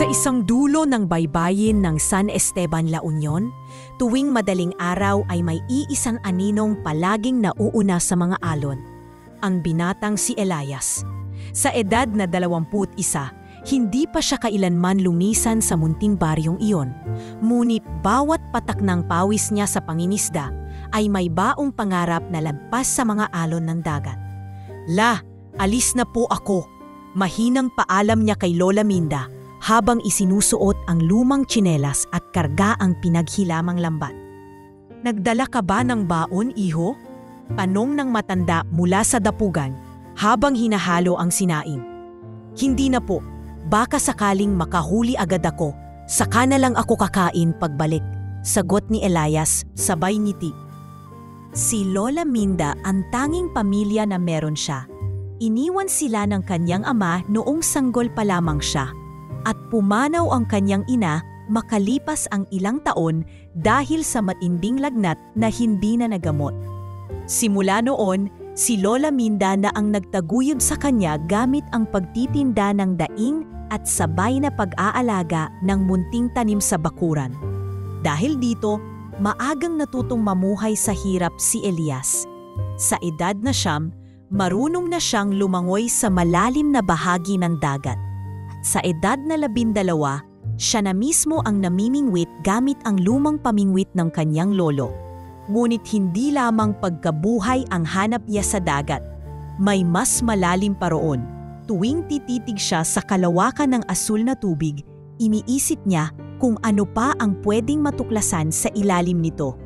Sa isang dulo ng baybayin ng San Esteban, La Union, tuwing madaling araw ay may iisang aninong palaging nauuna sa mga alon, ang binatang si Elias. Sa edad na 21, hindi pa siya kailanman lumisan sa munting baryong iyon. Ngunit bawat patak ng pawis niya sa pangingisda ay may baong pangarap na lagpas sa mga alon ng dagat. "La, alis na po ako," mahinang paalam niya kay Lola Minda habang isinusuot ang lumang tsinelas at karga ang pinaghilamang lambat. "Nagdala ka ba ng baon, iho?" tanong ng matanda mula sa dapugan habang hinahalo ang sinaing. "Hindi na po, baka sakaling makahuli agad ako, saka na lang ako kakain pagbalik," sagot ni Elias sabay ngiti. Si Lola Minda ang tanging pamilya na meron siya. Iniwan sila ng kanyang ama noong sanggol pa lamang siya. At pumanaw ang kanyang ina makalipas ang ilang taon dahil sa matinding lagnat na hindi na nagamot. Simula noon, si Lola Minda na ang nagtaguyod sa kanya gamit ang pagtitinda ng daing at sabay na pag-aalaga ng munting tanim sa bakuran. Dahil dito, maagang natutong mamuhay sa hirap si Elias. Sa edad na 9, marunong na siyang lumangoy sa malalim na bahagi ng dagat. Sa edad na 12, siya na mismo ang namimingwit gamit ang lumang pamingwit ng kanyang lolo. Ngunit hindi lamang pagkabuhay ang hanap niya sa dagat. May mas malalim pa roon. Tuwing tititig siya sa kalawakan ng asul na tubig, iniisip niya kung ano pa ang pwedeng matuklasan sa ilalim nito.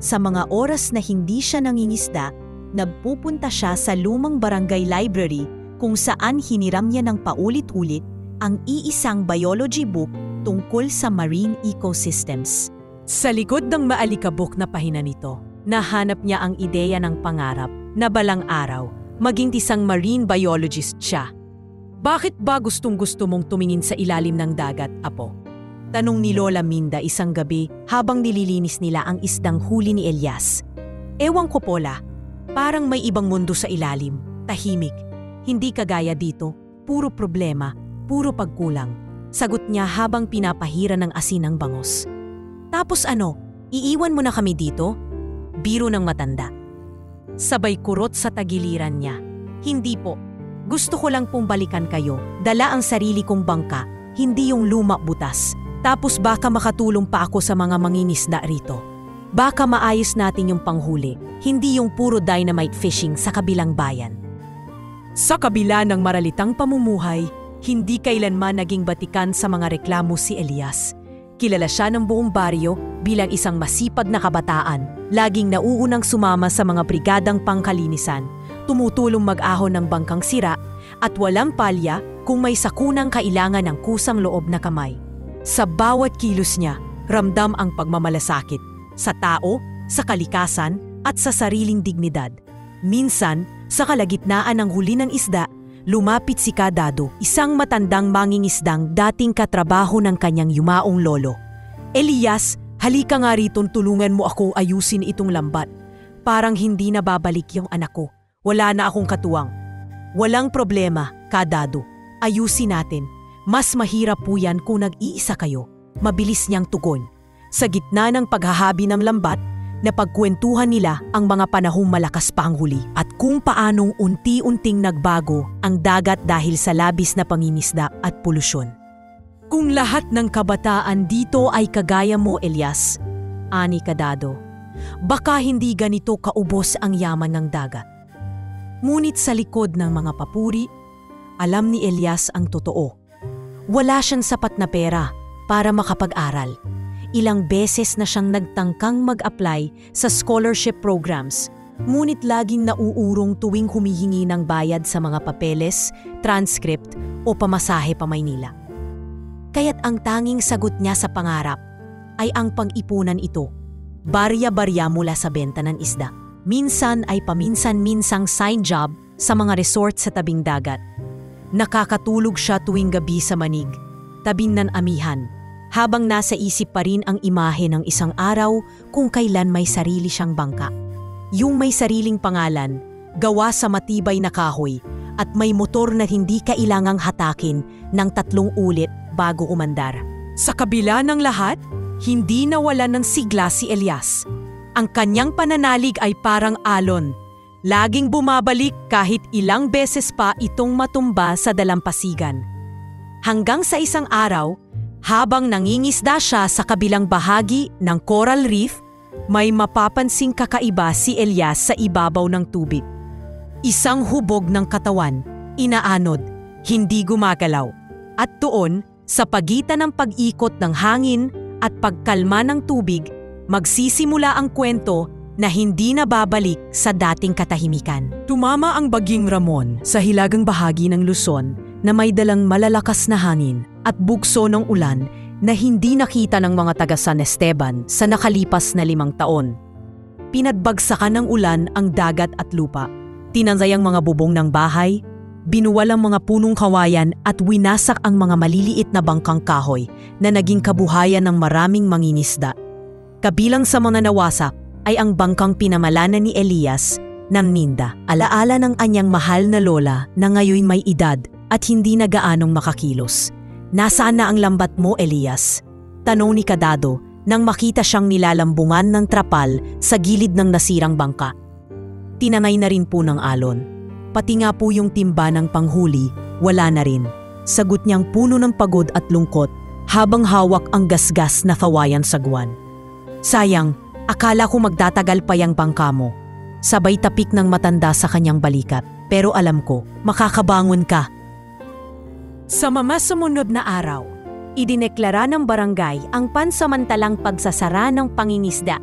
Sa mga oras na hindi siya nangingisda, nagpupunta siya sa lumang barangay library kung saan hiniram niya ng paulit-ulit ang iisang biology book tungkol sa marine ecosystems. Sa likod ng maalikabok na pahina nito, nahanap niya ang ideya ng pangarap na balang araw maging isang marine biologist siya. "Bakit ba gustong-gusto mong tumingin sa ilalim ng dagat, apo?" tanong ni Lola Minda isang gabi habang nililinis nila ang isdang huli ni Elias. "Ewan ko, Pola, parang may ibang mundo sa ilalim, tahimik. Hindi kagaya dito, puro problema, puro pagkulang," sagot niya habang pinapahira ng asin ang bangos. "Tapos ano, iiwan mo na kami dito?" biro ng matanda. Sabay kurot sa tagiliran niya. "Hindi po, gusto ko lang pong balikan kayo, dala ang sarili kong bangka, hindi yung luma butas. Tapos baka makatulong pa ako sa mga mangingisda rito. Baka maayos natin yung panghuli, hindi yung puro dynamite fishing sa kabilang bayan." Sa kabila ng maralitang pamumuhay, hindi kailanman naging batikan sa mga reklamo si Elias. Kilala siya ng buong baryo bilang isang masipag na kabataan, laging nauunang sumama sa mga brigadang pangkalinisan, tumutulong mag-ahon ng bangkang sira, at walang palya kung may sakunang kailangan ng kusang loob na kamay. Sa bawat kilos niya, ramdam ang pagmamalasakit sa tao, sa kalikasan, at sa sariling dignidad. Minsan, sa kalagitnaan ng huli ng isda, lumapit si Kadado, isang matandang mangingisdang dating katrabaho ng kanyang yumaong lolo. "Elias, halika nga rito, tulungan mo ako ayusin itong lambat. Parang hindi na babalik yung anak ko. Wala na akong katuwang." "Walang problema, Kadado. Ayusin natin. Mas mahirap po yan kung nag-iisa kayo," mabilis niyang tugon. Sa gitna ng paghahabi ng lambat, napagkwentuhan nila ang mga panahong malakas pa ang huli at kung paanong unti-unting nagbago ang dagat dahil sa labis na pangingisda at polusyon. "Kung lahat ng kabataan dito ay kagaya mo, Elias," ani Kadado, "baka hindi ganito kaubos ang yaman ng dagat." Ngunit sa likod ng mga papuri, alam ni Elias ang totoo. Wala siyang sapat na pera para makapag-aral. Ilang beses na siyang nagtangkang mag-apply sa scholarship programs, ngunit laging nauurong tuwing humihingi ng bayad sa mga papeles, transcript o pamasahe pa Maynila. Kaya't ang tanging sagot niya sa pangarap ay ang pang-ipunan ito, barya-barya mula sa benta ng isda. Minsan ay paminsan-minsang side job sa mga resort sa tabing dagat. Nakakatulog siya tuwing gabi sa manig, tabing ng amihan, habang nasa isip pa rin ang imahe ng isang araw kung kailan may sarili siyang bangka. Yung may sariling pangalan, gawa sa matibay na kahoy, at may motor na hindi kailangang hatakin ng 3 ulit bago umandar. Sa kabila ng lahat, hindi nawalan ng sigla si Elias. Ang kanyang pananalig ay parang alon. Laging bumabalik kahit ilang beses pa itong matumba sa dalampasigan. Hanggang sa isang araw, habang nangingisda siya sa kabilang bahagi ng coral reef, may mapapansing kakaiba si Elias sa ibabaw ng tubig. Isang hubog ng katawan, inaanod, hindi gumagalaw. At doon, sa pagitan ng pag-ikot ng hangin at pagkalma ng tubig, magsisimula ang kwento na hindi na babalik sa dating katahimikan. Tumama ang baging Ramon sa hilagang bahagi ng Luzon na may dalang malalakas na hangin at bugso ng ulan na hindi nakita ng mga taga San Esteban sa nakalipas na 5 taon. Pinadbagsakan ng ulan ang dagat at lupa. Tinanzay ang mga bubong ng bahay, binuwal ang mga punong kawayan at winasak ang mga maliliit na bangkang kahoy na naging kabuhayan ng maraming mangingisda. Kabilang sa mga nawasak ay ang bangkang pinamalanan ni Elias ng Ninda. Alaala ng anyang mahal na lola na ngayon may edad at hindi na gaanong makakilos. Nasaan na ang lambat mo, Elias? Tanong ni Kadado nang makita siyang nilalambungan ng trapal sa gilid ng nasirang bangka. Tinangay na rin po ng alon. Pati nga po yung timba ng panghuli, wala na rin. Sagot niyang puno ng pagod at lungkot habang hawak ang gasgas na kawayan sa guwan. Sayang, akala ko magdatagal pa yang bangka mo. Sabay tapik ng matanda sa kanyang balikat. Pero alam ko, makakabangon ka. Sa sumunod na araw, idineklara ng barangay ang pansamantalang pagsasara ng pangingisda.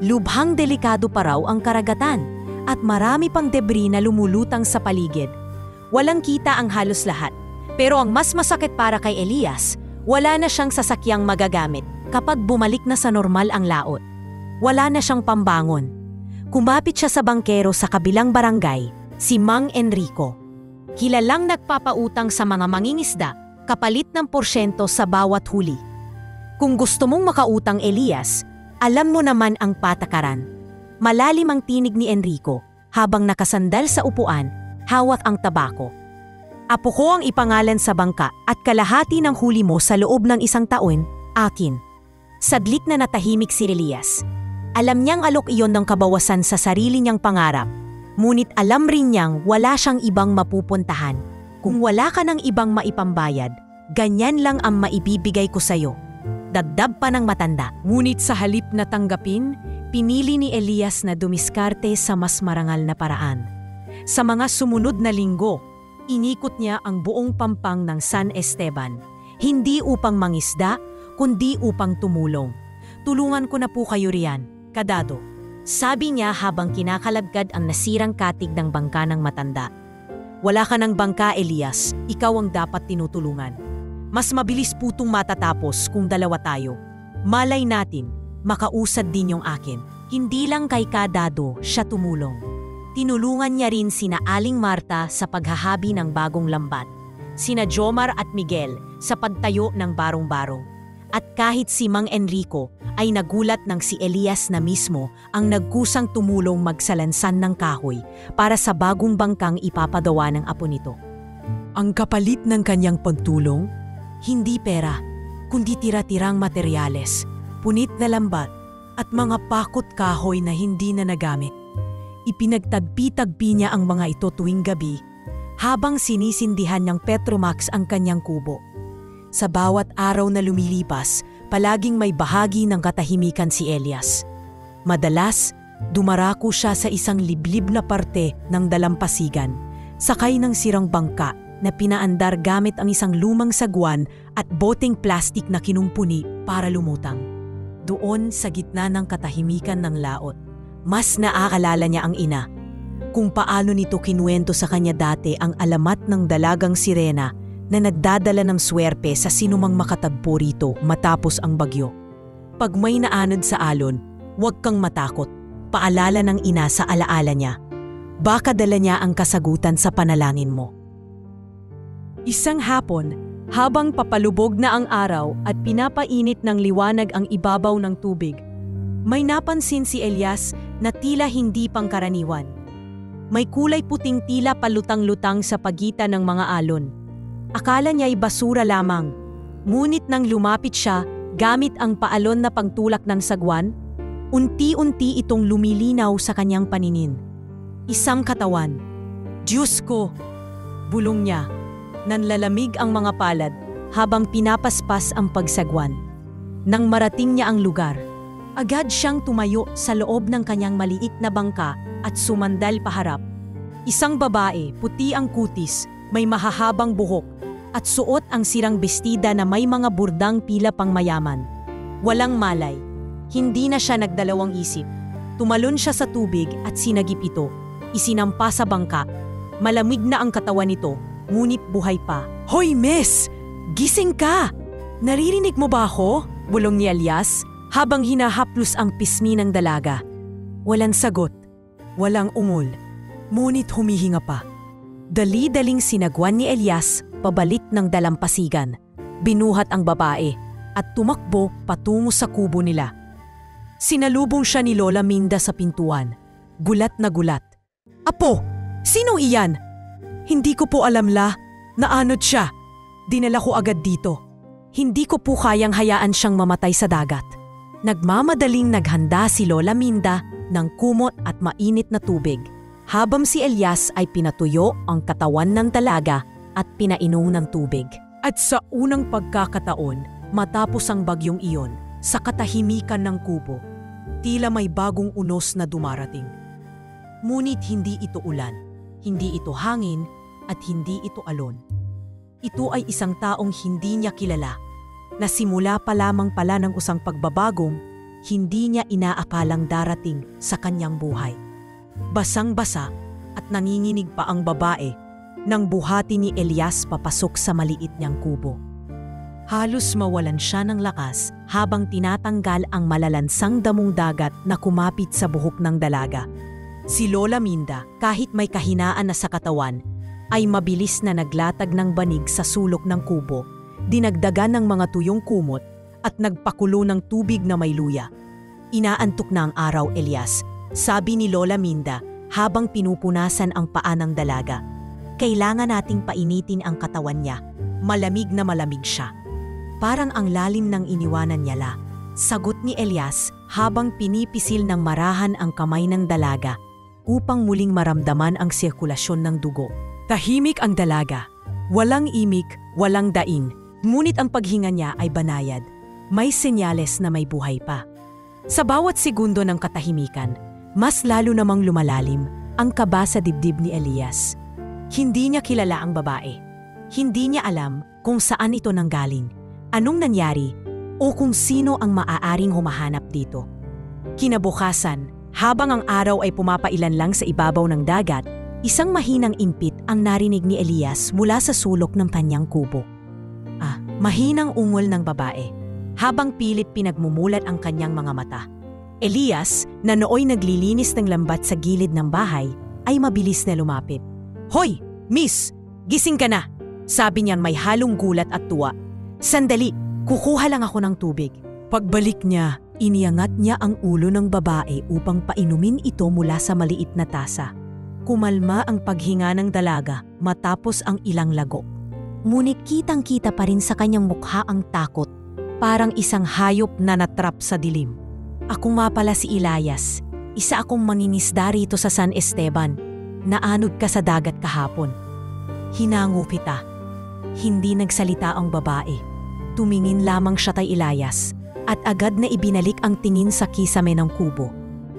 Lubhang delikado pa raw ang karagatan at marami pang debris na lumulutang sa paligid. Walang kita ang halos lahat. Pero ang mas masakit para kay Elias, wala na siyang sasakyang magagamit kapag bumalik na sa normal ang laot. Wala na siyang pambangon. Kumapit siya sa bangkero sa kabilang barangay, si Mang Enrico. Kilalang nagpapautang sa mga mangingisda kapalit ng porsyento sa bawat huli. Kung gusto mong makautang, Elias, alam mo naman ang patakaran. Malalim ang tinig ni Enrico habang nakasandal sa upuan, hawak ang tabako. Apo ko ang ipangalan sa bangka at kalahati ng huli mo sa loob ng 1 taon, akin. Sadlit na natahimik si Elias. Alam niyang alok iyon ng kabawasan sa sarili niyang pangarap. Ngunit alam rin niyang wala siyang ibang mapupuntahan. Kung wala ka ng ibang maipambayad, ganyan lang ang maibibigay ko sa'yo. Dagdag pa ng matanda. Ngunit sa halip na tanggapin, pinili ni Elias na dumiskarte sa mas marangal na paraan. Sa mga sumunod na linggo, inikot niya ang buong pampang ng San Esteban. Hindi upang mangisda, kundi upang tumulong. Tulungan ko na po kayo riyan, Kadado. Sabi niya habang kinakalagkad ang nasirang katig ng bangka ng matanda. Wala ka ng bangka, Elias. Ikaw ang dapat tinutulungan. Mas mabilis po itong matatapos kung dalawa tayo. Malay natin, makausad din yung akin. Hindi lang kay Kadado siya tumulong. Tinulungan niya rin sina Aling Marta sa paghahabi ng bagong lambat, sina Jomar at Miguel sa pagtayo ng barong-barong. At kahit si Mang Enrico ay nagulat nang si Elias na mismo ang nagkusang tumulong magsalansan ng kahoy para sa bagong bangkang ipapadawa ng apo nito. Ang kapalit ng kanyang pagtulong, hindi pera, kundi tira-tirang materyales, punit na lambat at mga pakot kahoy na hindi na nagamit. Ipinagtagpi-tagpi niya ang mga ito tuwing gabi habang sinisindihan ng Petromax ang kanyang kubo. Sa bawat araw na lumilipas, palaging may bahagi ng katahimikan si Elias. Madalas, dumarako siya sa isang liblib na parte ng dalampasigan, sakay ng sirang bangka na pinaandar gamit ang isang lumang sagwan at boteng plastik na kinumpuni para lumutang. Doon sa gitna ng katahimikan ng laot, mas naaalala niya ang ina. Kung paano nito kinuwento sa kanya dati ang alamat ng dalagang sirena na nagdadala ng swerpe sa sinumang makatagpo rito matapos ang bagyo. Pag may naanod sa alon, huwag kang matakot. Paalala ng ina sa alaala niya. Baka dala niya ang kasagutan sa panalangin mo. Isang hapon, habang papalubog na ang araw at pinapainit ng liwanag ang ibabaw ng tubig, may napansin si Elias na tila hindi pangkaraniwan. May kulay puting tila palutang-lutang sa pagitan ng mga alon. Akala niya'y basura lamang, Ngunit nang lumapit siya, gamit ang paalon na pangtulak ng sagwan, unti-unti itong lumilinaw sa kanyang paningin. Isang katawan. Diyos ko! Bulong niya. Nanlalamig ang mga palad habang pinapaspas ang pagsagwan. Nang marating niya ang lugar, agad siyang tumayo sa loob ng kanyang maliit na bangka at sumandal paharap. Isang babae, puti ang kutis, may mahahabang buhok, at suot ang sirang bestida na may mga burdang pila pang mayaman. Walang malay. Hindi na siya nagdalawang isip. Tumalon siya sa tubig at sinagip ito. Isinampa sa bangka. Malamig na ang katawan nito, ngunit buhay pa. Hoy, miss! Gising ka! Naririnig mo ba ako? Bulong ni Elias habang hinahaplos ang pismi ng dalaga. Walang sagot. Walang ungol. Ngunit humihinga pa. Dali-daling sinagwan ni Elias pabalik ng dalampasigan. Binuhat ang babae at tumakbo patungo sa kubo nila. Sinalubong siya ni Lola Minda sa pintuan. Gulat na gulat. Apo, sino iyan? Hindi ko po alam naanod siya. Dinala ko agad dito. Hindi ko po kayang hayaan siyang mamatay sa dagat. Nagmamadaling naghanda si Lola Minda ng kumot at mainit na tubig. Habang si Elias ay pinatuyo ang katawan ng dalaga at pinainom ng tubig. At sa unang pagkakataon, matapos ang bagyong iyon, sa katahimikan ng kubo, tila may bagong unos na dumarating. Ngunit hindi ito ulan, hindi ito hangin, at hindi ito alon. Ito ay isang taong hindi niya kilala, na simula pa lamang pala ng usang pagbabagong, hindi niya inaakalang darating sa kanyang buhay. Basang-basa at nanginginig pa ang babae nang buhati ni Elias papasok sa maliit niyang kubo. Halos mawalan siya ng lakas habang tinatanggal ang malalansang damong dagat na kumapit sa buhok ng dalaga. Si Lola Minda, kahit may kahinaan na sa katawan, ay mabilis na naglatag ng banig sa sulok ng kubo, dinagdagan ng mga tuyong kumot at nagpakulo ng tubig na may luya. Inaantok na ang araw, Elias, sabi ni Lola Minda habang pinupunasan ang paa ng dalaga. Kailangan nating painitin ang katawan niya. Malamig na malamig siya. Parang ang lalim ng iniwanan niya sagot ni Elias habang pinipisil ng marahan ang kamay ng dalaga upang muling maramdaman ang sirkulasyon ng dugo. Tahimik ang dalaga. Walang imik, walang daing. Ngunit ang paghinga niya ay banayad. May senyales na may buhay pa. Sa bawat segundo ng katahimikan, mas lalo namang lumalalim ang kaba sa dibdib ni Elias. Hindi niya kilala ang babae. Hindi niya alam kung saan ito nanggaling, anong nangyari, o kung sino ang maaaring humahanap dito. Kinabukasan, habang ang araw ay pumapailan lang sa ibabaw ng dagat, isang mahinang impit ang narinig ni Elias mula sa sulok ng kanyang kubo. Mahinang ungol ng babae, habang pilit pinagmumulat ang kanyang mga mata. Elias, na nooy naglilinis ng lambat sa gilid ng bahay, ay mabilis na lumapit. Hoy, miss! Gising ka na! Sabi niyan may halong gulat at tuwa. Sandali, kukuha lang ako ng tubig. Pagbalik niya, iniangat niya ang ulo ng babae upang painumin ito mula sa maliit na tasa. Kumalma ang paghinga ng dalaga matapos ang ilang lago. Ngunit kitang-kita pa rin sa kanyang mukha ang takot, parang isang hayop na natrap sa dilim. Ako nga pala si Elias, isa akong mangingisda rito sa San Esteban. Naanod ka sa dagat kahapon. Hinango kita. Hindi nagsalita ang babae. Tumingin lamang siya kay Elias at agad na ibinalik ang tingin sa kisame ng kubo.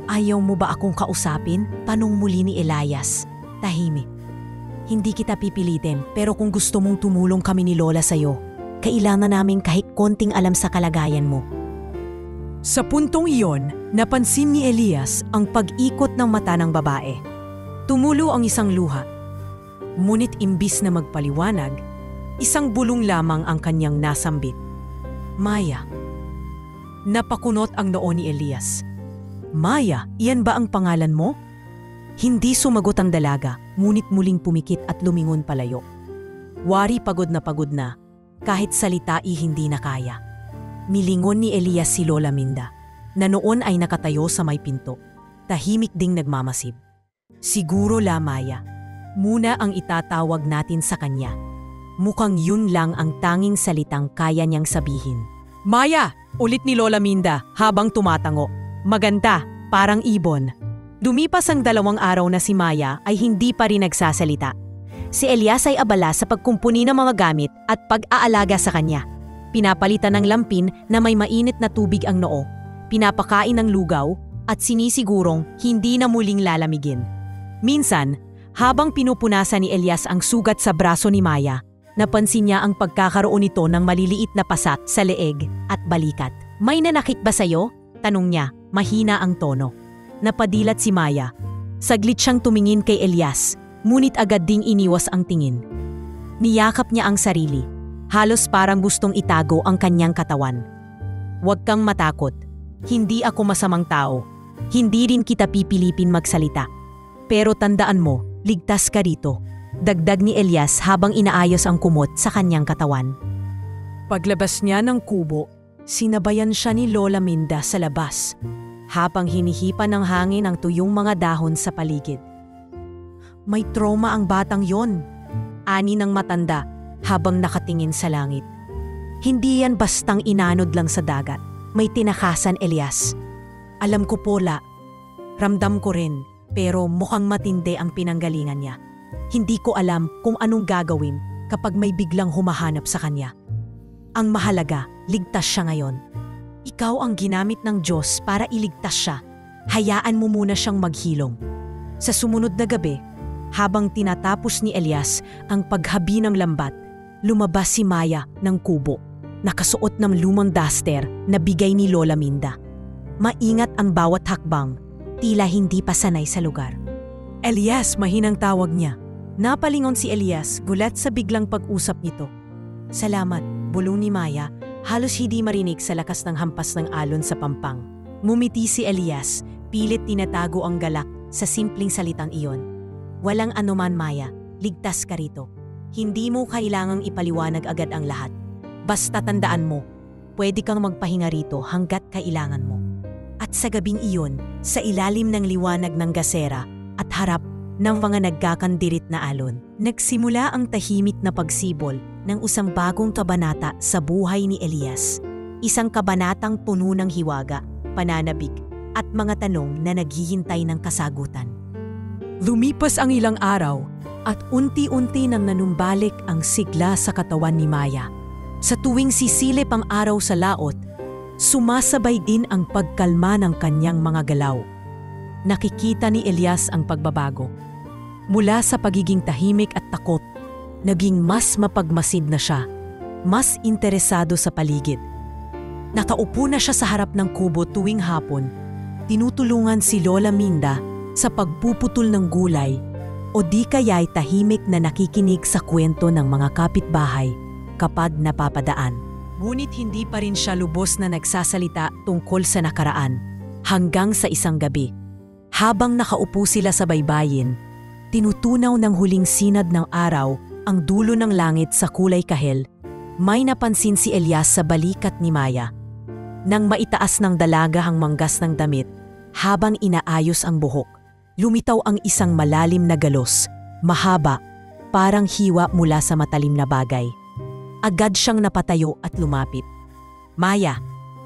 Ayaw mo ba akong kausapin? Tanong muli ni Elias. Tahimik. Hindi kita pipilitin pero kung gusto mong tumulong kami ni Lola sa'yo, kailangan namin kahit konting alam sa kalagayan mo. Sa puntong iyon, napansin ni Elias ang pag-ikot ng mata ng babae. Tumulo ang isang luha. Ngunit imbis na magpaliwanag, isang bulong lamang ang kanyang nasambit. Maya. Napakunot ang noo ni Elias. Maya, iyan ba ang pangalan mo? Hindi sumagot ang dalaga, ngunit muling pumikit at lumingon palayo. Wari pagod na, kahit salita hindi na kaya. Nilingon ni Elias si Lola Minda, na noon ay nakatayo sa may pinto. Tahimik ding nagmamasib. Siguro Maya, muna ang itatawag natin sa kanya. Mukhang yun lang ang tanging salitang kaya niyang sabihin. Maya! Ulit ni Lola Minda habang tumatango. Maganda, parang ibon. Dumipas ang 2 araw na si Maya ay hindi pa rin nagsasalita. Si Elias ay abala sa pagkumpuni ng mga gamit at pag-aalaga sa kanya. Pinapalitan ng lampin na may mainit na tubig ang noo, pinapakain ng lugaw at sinisigurong hindi na muling lalamigin. Minsan, habang pinupunasan ni Elias ang sugat sa braso ni Maya, napansin niya ang pagkakaroon nito ng maliliit na pasat sa leeg at balikat. May nanakit ba sa'yo? Tanong niya, mahina ang tono. Napadilat si Maya. Saglit siyang tumingin kay Elias, ngunit agad ding iniwas ang tingin. Niyakap niya ang sarili. Halos parang gustong itago ang kanyang katawan. Huwag kang matakot. Hindi ako masamang tao. Hindi rin kita pipilipin magsalita. Pero tandaan mo, ligtas ka rito. Dagdag ni Elias habang inaayos ang kumot sa kanyang katawan. Paglabas niya ng kubo, Sinabayan siya ni Lola Minda sa labas, habang hinihipan ng hangin ang tuyong mga dahon sa paligid. May trauma ang batang yon, ani ng matanda habang nakatingin sa langit. Hindi yan bastang inanod lang sa dagat. May tinakasan, Elias. Alam ko po, La. Ramdam ko rin, pero mukhang matindi ang pinanggalingan niya. Hindi ko alam kung anong gagawin kapag may biglang humahanap sa kanya. Ang mahalaga, ligtas siya ngayon. Ikaw ang ginamit ng Diyos para iligtas siya. Hayaan mo muna siyang maghilom. Sa sumunod na gabi, habang tinatapos ni Elias ang paghabi ng lambat, lumabas si Maya ng kubo, nakasuot ng lumang duster na bigay ni Lola Minda. Maingat ang bawat hakbang, tila hindi pa sanay sa lugar. Elias, mahinang tawag niya. Napalingon si Elias gulat sa biglang pag-usap nito. Salamat, bulong ni Maya, halos hindi marinig sa lakas ng hampas ng alon sa pampang. Ngumiti si Elias, pilit tinatago ang galak sa simpleng salitang iyon. Walang anuman, Maya, ligtas ka rito. Hindi mo kailangang ipaliwanag agad ang lahat. Basta tandaan mo, pwede kang magpahinga rito hanggat kailangan mo. At sa gabing iyon, sa ilalim ng liwanag ng gasera at harap ng mga nagkakandirit na alon, nagsimula ang tahimik na pagsibol ng isang bagong kabanata sa buhay ni Elias. Isang kabanatang puno ng hiwaga, pananabik, at mga tanong na naghihintay ng kasagutan. Lumipas ang ilang araw at unti-unti nang nanumbalik ang sigla sa katawan ni Maya. Sa tuwing sisilip ang araw sa laot, sumasabay din ang pagkalma ng kanyang mga galaw. Nakikita ni Elias ang pagbabago. Mula sa pagiging tahimik at takot, naging mas mapagmasid na siya, mas interesado sa paligid. Nakaupo na siya sa harap ng kubo tuwing hapon, tinutulungan si Lola Minda sa pagpuputol ng gulay o di kaya'y tahimik na nakikinig sa kwento ng mga kapitbahay kapag napapadaan. Ngunit hindi pa rin siya lubos na nagsasalita tungkol sa nakaraan hanggang sa isang gabi. Habang nakaupo sila sa baybayin, tinutunaw ng huling sinad ng araw ang dulo ng langit sa kulay kahel, may napansin si Elias sa balikat ni Maya. Nang maitaas ng dalaga ang manggas ng damit, habang inaayos ang buhok, lumitaw ang isang malalim na galos, mahaba, parang hiwa mula sa matalim na bagay. Agad siyang napatayo at lumapit. Maya,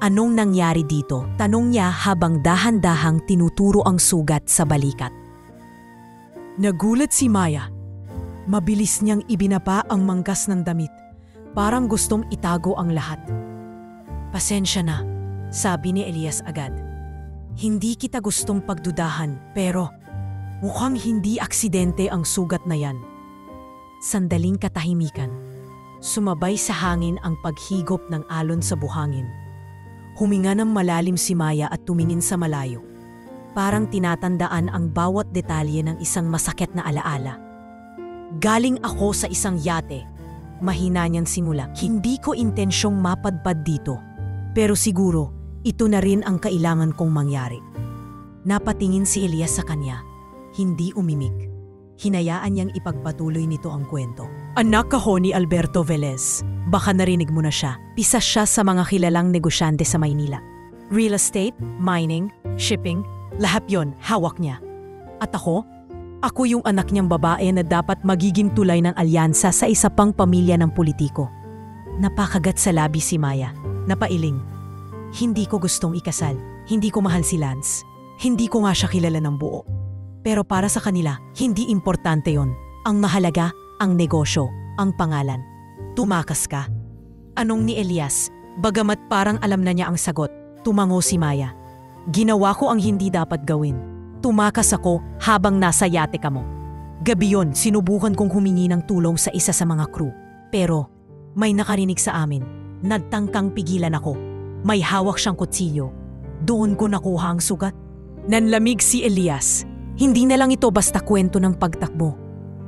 anong nangyari dito? Tanong niya habang dahan-dahang tinuturo ang sugat sa balikat. Nagulat si Maya. Mabilis niyang ibinaba ang manggas ng damit. Parang gustong itago ang lahat. Pasensya na, sabi ni Elias agad. Hindi kita gustong pagdudahan, pero mukhang hindi aksidente ang sugat na yan. Sandaling katahimikan. Sumabay sa hangin ang paghigop ng alon sa buhangin. Huminga ng malalim si Maya at tumingin sa malayo. Parang tinatandaan ang bawat detalye ng isang masakit na alaala. Galing ako sa isang yate. Mahina niyang simula. Hindi ko intensyong mapadpad dito. Pero siguro, ito na rin ang kailangan kong mangyari. Napatingin si Elias sa kanya. Hindi umimik. Hinayaan niyang ipagpatuloy nito ang kwento. Anak ako ni Alberto Velez. Baka narinig mo na siya. Isa siya sa mga kilalang negosyante sa Maynila. Real estate, mining, shipping, lahat yon hawak niya. At ako? Ako yung anak niyang babae na dapat magiging tulay ng alyansa sa isa pang pamilya ng politiko. Napakagat sa labi si Maya. Napailing. Hindi ko gustong ikasal. Hindi ko mahal si Lance. Hindi ko nga siya kilala ng buo. Pero para sa kanila, hindi importante yon. Ang mahalaga, ang negosyo, ang pangalan. Tumakas ka. Anong ni Elias? Bagamat parang alam na niya ang sagot, tumango si Maya. Ginawa ko ang hindi dapat gawin. Tumakas ako habang nasa yate ka mo. Gabi yon, sinubukan kong humingi ng tulong sa isa sa mga crew. Pero may nakarinig sa amin. Nagtangkang pigilan ako. May hawak siyang kutsilyo. Doon ko nakuha ang sugat. Nanlamig si Elias. Hindi na lang ito basta kwento ng pagtakbo.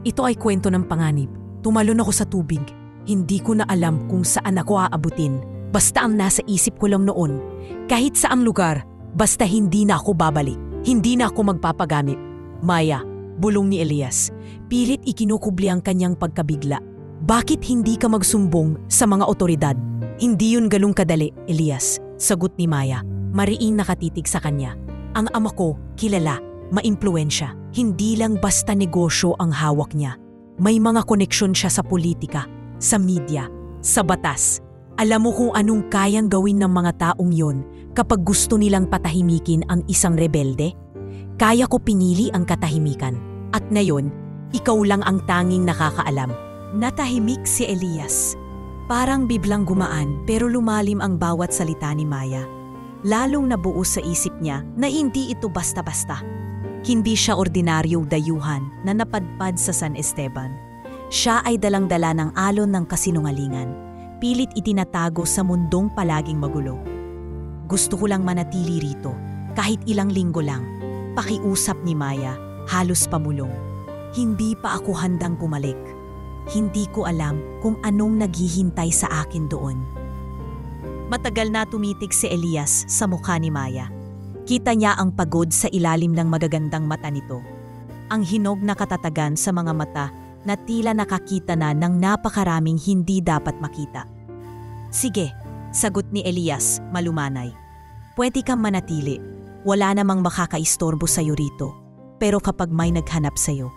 Ito ay kwento ng panganib. Tumalon ako sa tubig. Hindi ko na alam kung saan ako aabutin. Basta ang nasa isip ko lang noon, kahit saang lugar, basta hindi na ako babalik. Hindi na ako magpapagamit. Maya, bulong ni Elias. Pilit ikinukubli ang kanyang pagkabigla. Bakit hindi ka magsumbong sa mga otoridad? Hindi yun galong kadali, Elias. Sagot ni Maya. Mariing nakatitig sa kanya. Ang ama ko, kilala, maimpluwensya. Hindi lang basta negosyo ang hawak niya. May mga koneksyon siya sa politika, sa media, sa batas. Alam mo kung anong kayang gawin ng mga taong yon kapag gusto nilang patahimikin ang isang rebelde? Kaya ko pinili ang katahimikan. At ngayon, ikaw lang ang tanging nakakaalam. Natahimik si Elias. Parang biglang gumaan pero lumalim ang bawat salita ni Maya. Lalong nabuo sa isip niya na hindi ito basta-basta. Hindi siya ordinaryong dayuhan na napadpad sa San Esteban. Siya ay dalang-dala ng alon ng kasinungalingan. Pilit itinatago sa mundong palaging magulo. Gusto ko lang manatili rito, kahit ilang linggo lang. Pakiusap ni Maya, halos pamulong. Hindi pa ako handang bumalik. Hindi ko alam kung anong naghihintay sa akin doon. Matagal na tumitig si Elias sa mukha ni Maya. Kita niya ang pagod sa ilalim ng magagandang mata nito. Ang hinog na katatagan sa mga mata na tila nakakita na ng napakaraming hindi dapat makita. Sige, sagot ni Elias, malumanay. Pwede kang manatili. Wala namang makakaistorbo sa'yo rito. Pero kapag may naghanap sa'yo.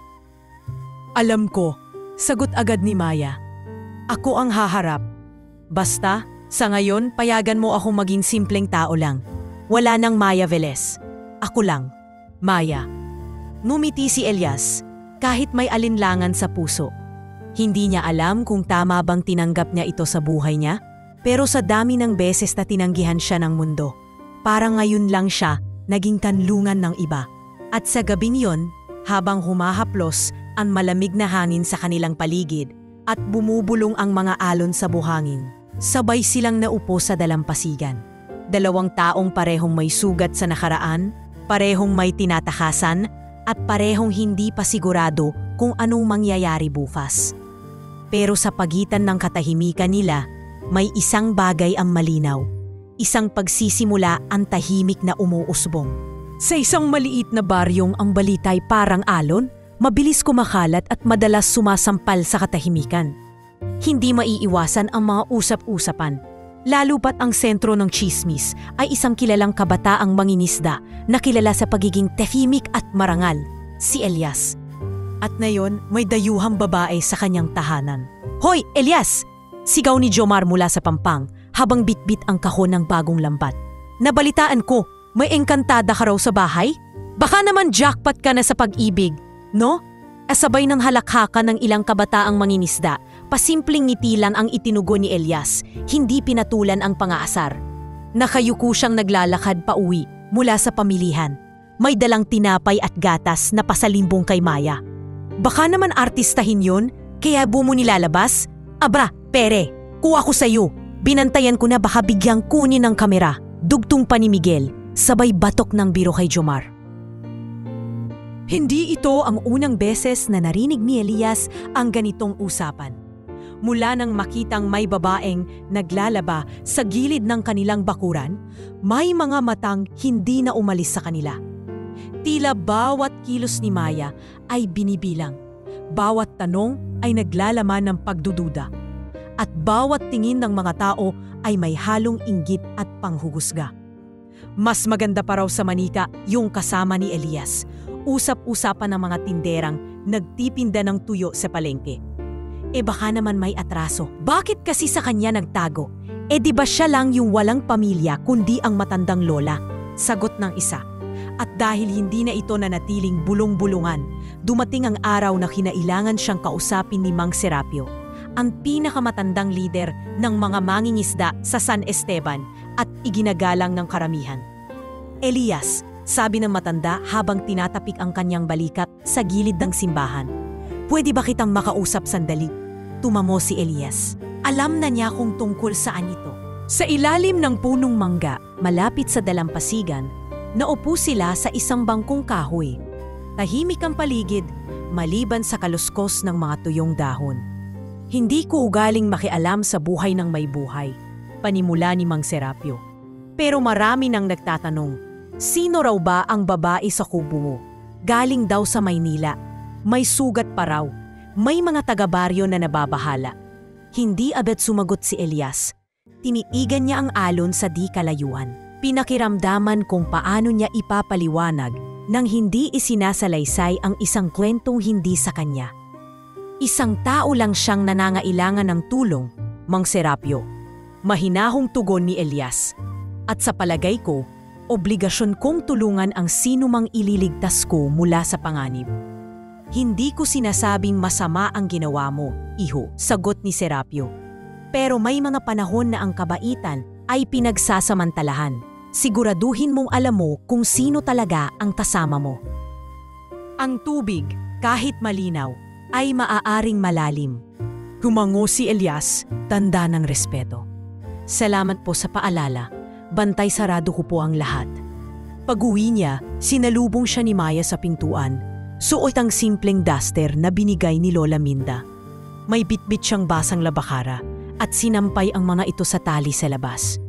Alam ko, sagot agad ni Maya. Ako ang haharap. Basta, sa ngayon, payagan mo akong maging simpleng tao lang. Wala nang Maya Velez. Ako lang. Maya. Numiti si Elias. Kahit may alinlangan sa puso. Hindi niya alam kung tama bang tinanggap niya ito sa buhay niya, pero sa dami ng beses na tinanggihan siya ng mundo, parang ngayon lang siya naging kanlungan ng iba. At sa gabing yon, habang humahaplos ang malamig na hangin sa kanilang paligid at bumubulong ang mga alon sa buhangin, sabay silang naupo sa dalampasigan. Dalawang taong parehong may sugat sa nakaraan, parehong may tinatakasan, at parehong hindi pa sigurado kung anong mangyayari bukas. Pero sa pagitan ng katahimikan nila, may isang bagay ang malinaw. Isang pagsisimula ang tahimik na umuusbong. Sa isang maliit na baryong ang balita'y parang alon, mabilis kumakalat at madalas sumasampal sa katahimikan. Hindi maiiwasan ang mga usap-usapan. Lalo pat ang sentro ng chismis ay isang kilalang kabataang mangingisda na kilala sa pagiging tahimik at marangal, si Elias. At ngayon, may dayuhang babae sa kanyang tahanan. Hoy, Elias! Sigaw ni Jomar mula sa pampang habang bitbit ang kahon ng bagong lambat. Nabalitaan ko, may engkantada ka raw sa bahay? Baka naman jackpot ka na sa pag-ibig, no? Asabay ng halakhakan ng ilang kabataang mangingisda, pasimpleng ngiti lang ang itinugo ni Elias, hindi pinatulan ang pangaasar. Nakayuko siyang naglalakad pa uwi mula sa pamilihan. May dalang tinapay at gatas na pasalimbong kay Maya. Baka naman artistahin yun, kaya bumo nilalabas? Abra, pere, kuha ko sa'yo. Binantayan ko na baka bigyang kunin ng kamera. Dugtong pa ni Miguel, sabay batok ng biro kay Jomar. Hindi ito ang unang beses na narinig ni Elias ang ganitong usapan. Mula nang makitang may babaeng naglalaba sa gilid ng kanilang bakuran, may mga matang hindi na umalis sa kanila. Tila bawat kilos ni Maya ay binibilang. Bawat tanong ay naglalaman ng pagdududa. At bawat tingin ng mga tao ay may halong inggit at panghuhusga. Mas maganda pa raw sa manika yung kasama ni Elias. Usap-usapan ng mga tinderang nagtipinda ng tuyo sa palengke. Baka naman may atraso. Bakit kasi sa kanya nagtago? Di ba siya lang yung walang pamilya kundi ang matandang lola? Sagot ng isa. At dahil hindi na ito nanatiling bulong-bulungan, dumating ang araw na kinailangan siyang kausapin ni Mang Serapio, ang pinakamatandang lider ng mga mangingisda sa San Esteban at iginagalang ng karamihan. Elias, sabi ng matanda habang tinatapik ang kanyang balikat sa gilid ng simbahan. Pwede ba kitang makausap sandali? Tumamo si Elias. Alam na niya kung tungkol saan ito. Sa ilalim ng punong mangga, malapit sa dalampasigan, naupo sila sa isang bangkong kahoy. Tahimik ang paligid, maliban sa kaluskos ng mga tuyong dahon. Hindi ko ugaling makialam sa buhay ng may buhay, panimula ni Mang Serapio. Pero marami nang nagtatanong, sino raw ba ang babae sa kubo mo? Galing daw sa Maynila. May sugat pa raw. May mga taga-baryo na nababahala. Hindi agad sumagot si Elias. Tiniigan niya ang alon sa di kalayuan. Pinakiramdaman kung paano niya ipapaliwanag nang hindi isinasalaysay ang isang kwentong hindi sa kanya. Isang tao lang siyang nanangailangan ng tulong, Mang Serapio. Mahinahong tugon ni Elias. At sa palagay ko, obligasyon kong tulungan ang sinumang ililigtas ko mula sa panganib. Hindi ko sinasabing masama ang ginawa mo, iho, sagot ni Serapio. Pero may mga panahon na ang kabaitan ay pinagsasamantalahan. Siguraduhin mong alam mo kung sino talaga ang kasama mo. Ang tubig, kahit malinaw, ay maaaring malalim. Humango si Elias, tanda ng respeto. Salamat po sa paalala. Bantay sarado ko po ang lahat. Pag-uwi niya, sinalubong siya ni Maya sa pintuan. Suot ang simpleng duster na binigay ni Lola Minda. May bitbit siyang basang labakara at sinampay ang mga ito sa tali sa labas.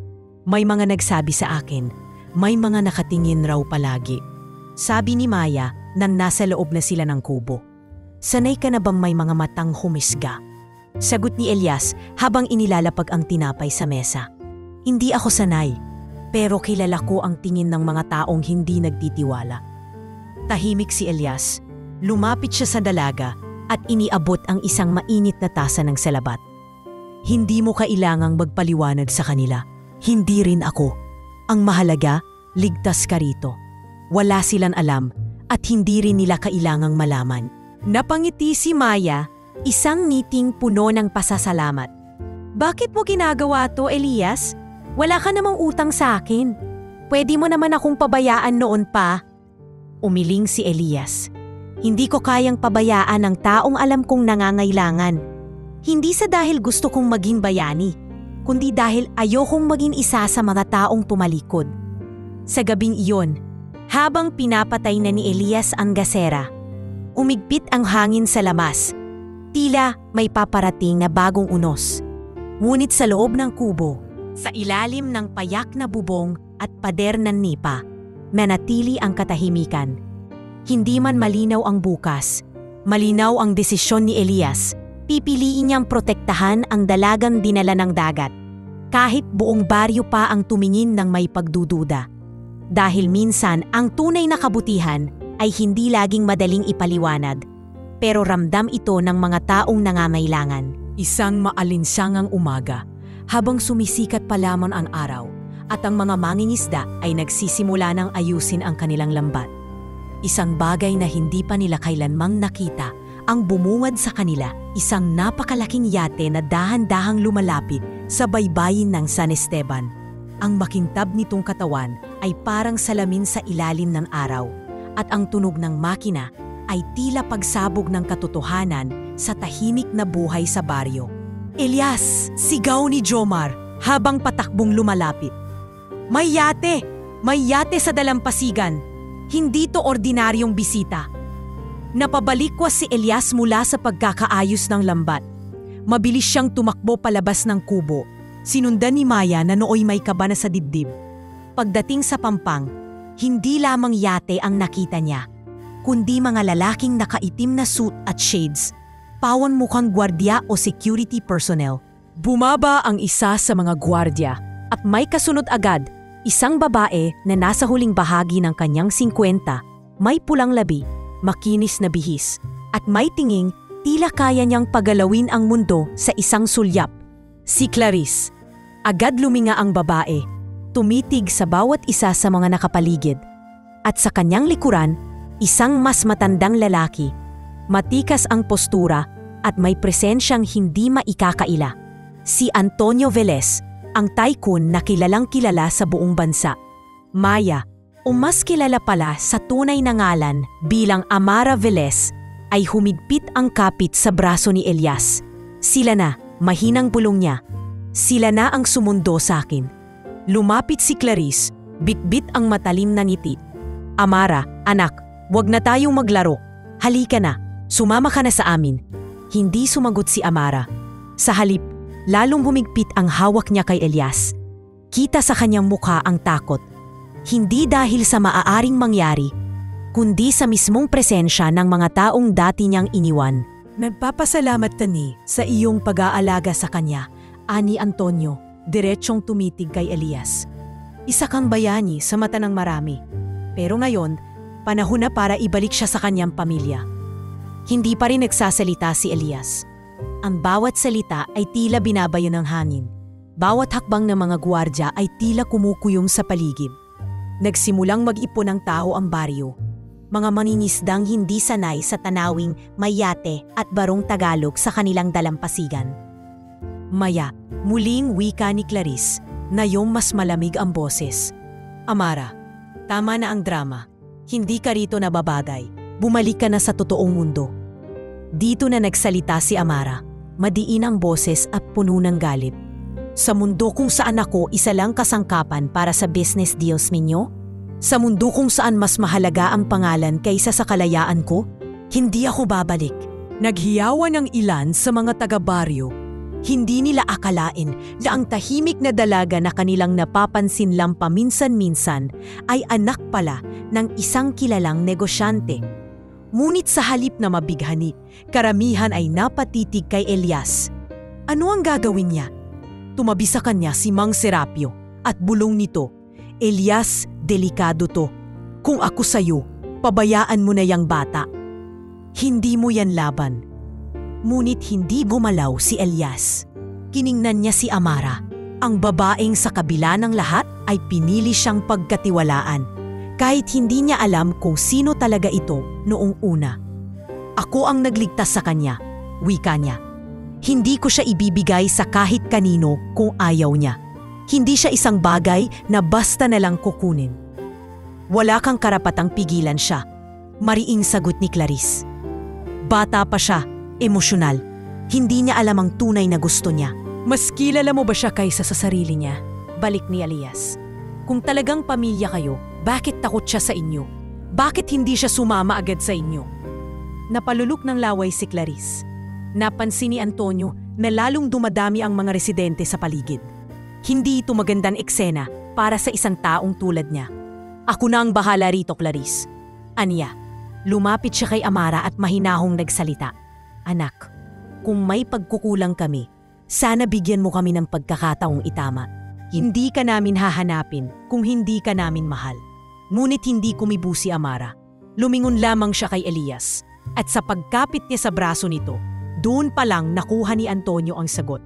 May mga nagsabi sa akin, may mga nakatingin raw palagi. Sabi ni Maya nang nasa loob na sila ng kubo. Sanay ka na bang may mga matang humisga? Sagot ni Elias habang inilalapag ang tinapay sa mesa. Hindi ako sanay, pero kilala ko ang tingin ng mga taong hindi nagtitiwala. Tahimik si Elias. Lumapit siya sa dalaga at iniabot ang isang mainit na tasa ng salabat. Hindi mo kailangang magpaliwanag sa kanila. Hindi rin ako. Ang mahalaga, ligtas ka rito. Wala silang alam at hindi rin nila kailangang malaman. Napangiti si Maya, isang ngiting puno ng pasasalamat. Bakit mo ginagawa to, Elias? Wala ka namang utang sa akin. Pwede mo naman akong pabayaan noon pa. Umiling si Elias. Hindi ko kayang pabayaan ang taong alam kong nangangailangan. Hindi sa dahil gusto kong maging bayani, kundi dahil ayokong maging isa sa mga taong tumalikod. Sa gabing iyon, habang pinapatay na ni Elias ang gasera, umigpit ang hangin sa lamas. Tila may paparating na bagong unos. Ngunit sa loob ng kubo, sa ilalim ng payak na bubong at pader ng nipa, manatili ang katahimikan. Hindi man malinaw ang bukas, malinaw ang desisyon ni Elias. Pipiliin niyang protektahan ang dalagang dinala ng dagat, kahit buong baryo pa ang tumingin ng may pagdududa. Dahil minsan ang tunay na kabutihan ay hindi laging madaling ipaliwanag, pero ramdam ito ng mga taong nangangailangan. Isang maalinsangang umaga, habang sumisikat pa lamang ang araw at ang mga mangingisda ay nagsisimula ng ayusin ang kanilang lambat. Isang bagay na hindi pa nila kailanmang nakita ang bumungad sa kanila, isang napakalaking yate na dahan-dahang lumalapit sa baybayin ng San Esteban. Ang makintab nitong katawan ay parang salamin sa ilalim ng araw at ang tunog ng makina ay tila pagsabog ng katotohanan sa tahimik na buhay sa baryo. Elias! Sigaw ni Jomar habang patakbong lumalapit. May yate! May yate sa dalampasigan! Hindi to ordinaryong bisita. Napabalikwas si Elias mula sa pagkakaayos ng lambat. Mabilis siyang tumakbo palabas ng kubo. Sinundan ni Maya na nooy may kaba na sa dibdib. Pagdating sa pampang, hindi lamang yate ang nakita niya, kundi mga lalaking nakaitim na suit at shades, pawan mukhang gwardiya o security personnel. Bumaba ang isa sa mga gwardiya at may kasunod agad, isang babae na nasa huling bahagi ng kanyang 50, May pulang labi, makinis na bihis, at may tinging tila kaya niyang pagalawin ang mundo sa isang sulyap. Si Clarice. Agad luminga ang babae, tumitig sa bawat isa sa mga nakapaligid. At sa kanyang likuran, isang mas matandang lalaki. Matikas ang postura at may presensyang hindi maikakaila. Si Antonio Velez, ang tycoon na kilalang kilala sa buong bansa. Maya, o mas kilala pala sa tunay na ngalan bilang Amara Velez, ay humigpit ang kapit sa braso ni Elias. Sila na, mahinang bulong niya. Sila na ang sumundo sa akin. Lumapit si Clarice, bitbit ang matalim na ngiti. Amara, anak, wag na tayong maglaro. Halika na, sumama ka na sa amin. Hindi sumagot si Amara. Sa halip, lalong humigpit ang hawak niya kay Elias. Kita sa kanyang mukha ang takot. Hindi dahil sa maaaring mangyari, kundi sa mismong presensya ng mga taong dati niyang iniwan. Nagpapasalamat tani sa iyong pag-aalaga sa kanya, ani Antonio, diretsong tumitig kay Elias. Isa kang bayani sa mata ng marami, pero ngayon, panahon na para ibalik siya sa kanyang pamilya. Hindi pa rin nagsasalita si Elias. Ang bawat salita ay tila binabayo ng hangin. Bawat hakbang ng mga gwardya ay tila kumukuyom sa paligid. Nagsimulang mag-ipon ng tao ang baryo. Mga mangingisdang hindi sanay sa tanawing may yate at barong Tagalog sa kanilang dalampasigan. Maya, muling wika ni Clarice, na yung mas malamig ang boses. Amara, tama na ang drama. Hindi ka rito nababagay. Bumalik ka na sa totoong mundo. Dito na nagsalita si Amara, madiin ang boses at puno ng galit. Sa mundo kung saan ako isa lang kasangkapan para sa business deals ninyo? Sa mundo kung saan mas mahalaga ang pangalan kaysa sa kalayaan ko? Hindi ako babalik. Naghiyawan ng ilan sa mga taga-baryo. Hindi nila akalain na ang tahimik na dalaga na kanilang napapansin lang paminsan-minsan ay anak pala ng isang kilalang negosyante. Ngunit sa halip na mabighani, karamihan ay napatitig kay Elias. Ano ang gagawin niya? Tumabi sa kanya si Mang Serapio at bulong nito, Elias, delikado to. Kung ako sa'yo, pabayaan mo na yang bata. Hindi mo yan laban. Ngunit hindi gumalaw si Elias. Kiningnan niya si Amara. Ang babaeng sa kabila ng lahat ay pinili siyang pagkatiwalaan. Kahit hindi niya alam kung sino talaga ito noong una. Ako ang nagligtas sa kanya, wika niya. Hindi ko siya ibibigay sa kahit kanino kung ayaw niya. Hindi siya isang bagay na basta na lang kukunin. Wala kang karapatang pigilan siya, mariing sagot ni Clarice. Bata pa siya, emosyonal. Hindi niya alam ang tunay na gusto niya. Mas kilala mo ba siya kaysa sa sarili niya? Balik ni Elias. Kung talagang pamilya kayo, bakit takot siya sa inyo? Bakit hindi siya sumama agad sa inyo? Napalulok ng laway si Clarice. Napansin ni Antonio na lalong dumadami ang mga residente sa paligid. Hindi ito magandang eksena para sa isang taong tulad niya. Ako na ang bahala rito, Clarice. Aniya, lumapit siya kay Amara at mahinahong nagsalita. Anak, kung may pagkukulang kami, sana bigyan mo kami ng pagkakataong itama. Hindi ka namin hahanapin kung hindi ka namin mahal. Ngunit hindi kumibo si Amara. Lumingon lamang siya kay Elias. At sa pagkapit niya sa braso nito, doon pa lang nakuha ni Antonio ang sagot.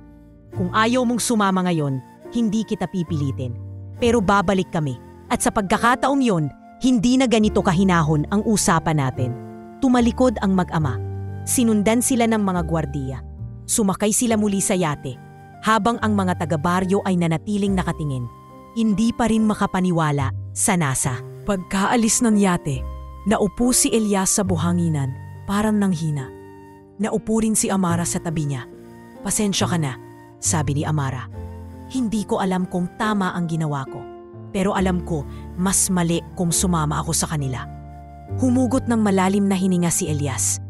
Kung ayaw mong sumama ngayon, hindi kita pipilitin. Pero babalik kami. At sa pagkakataong yon, hindi na ganito kahinahon ang usapan natin. Tumalikod ang mag-ama. Sinundan sila ng mga gwardiya. Sumakay sila muli sa yate, habang ang mga taga-baryo ay nanatiling nakatingin. Hindi pa rin makapaniwala sa NASA. Pagkaalis ng yate, naupo si Elias sa buhanginan, parang nanghina. Naupo rin si Amara sa tabi niya. Pasensya ka na, sabi ni Amara. Hindi ko alam kung tama ang ginawa ko, pero alam ko mas mali kung sumama ako sa kanila. Humugot ng malalim na hininga si Elias.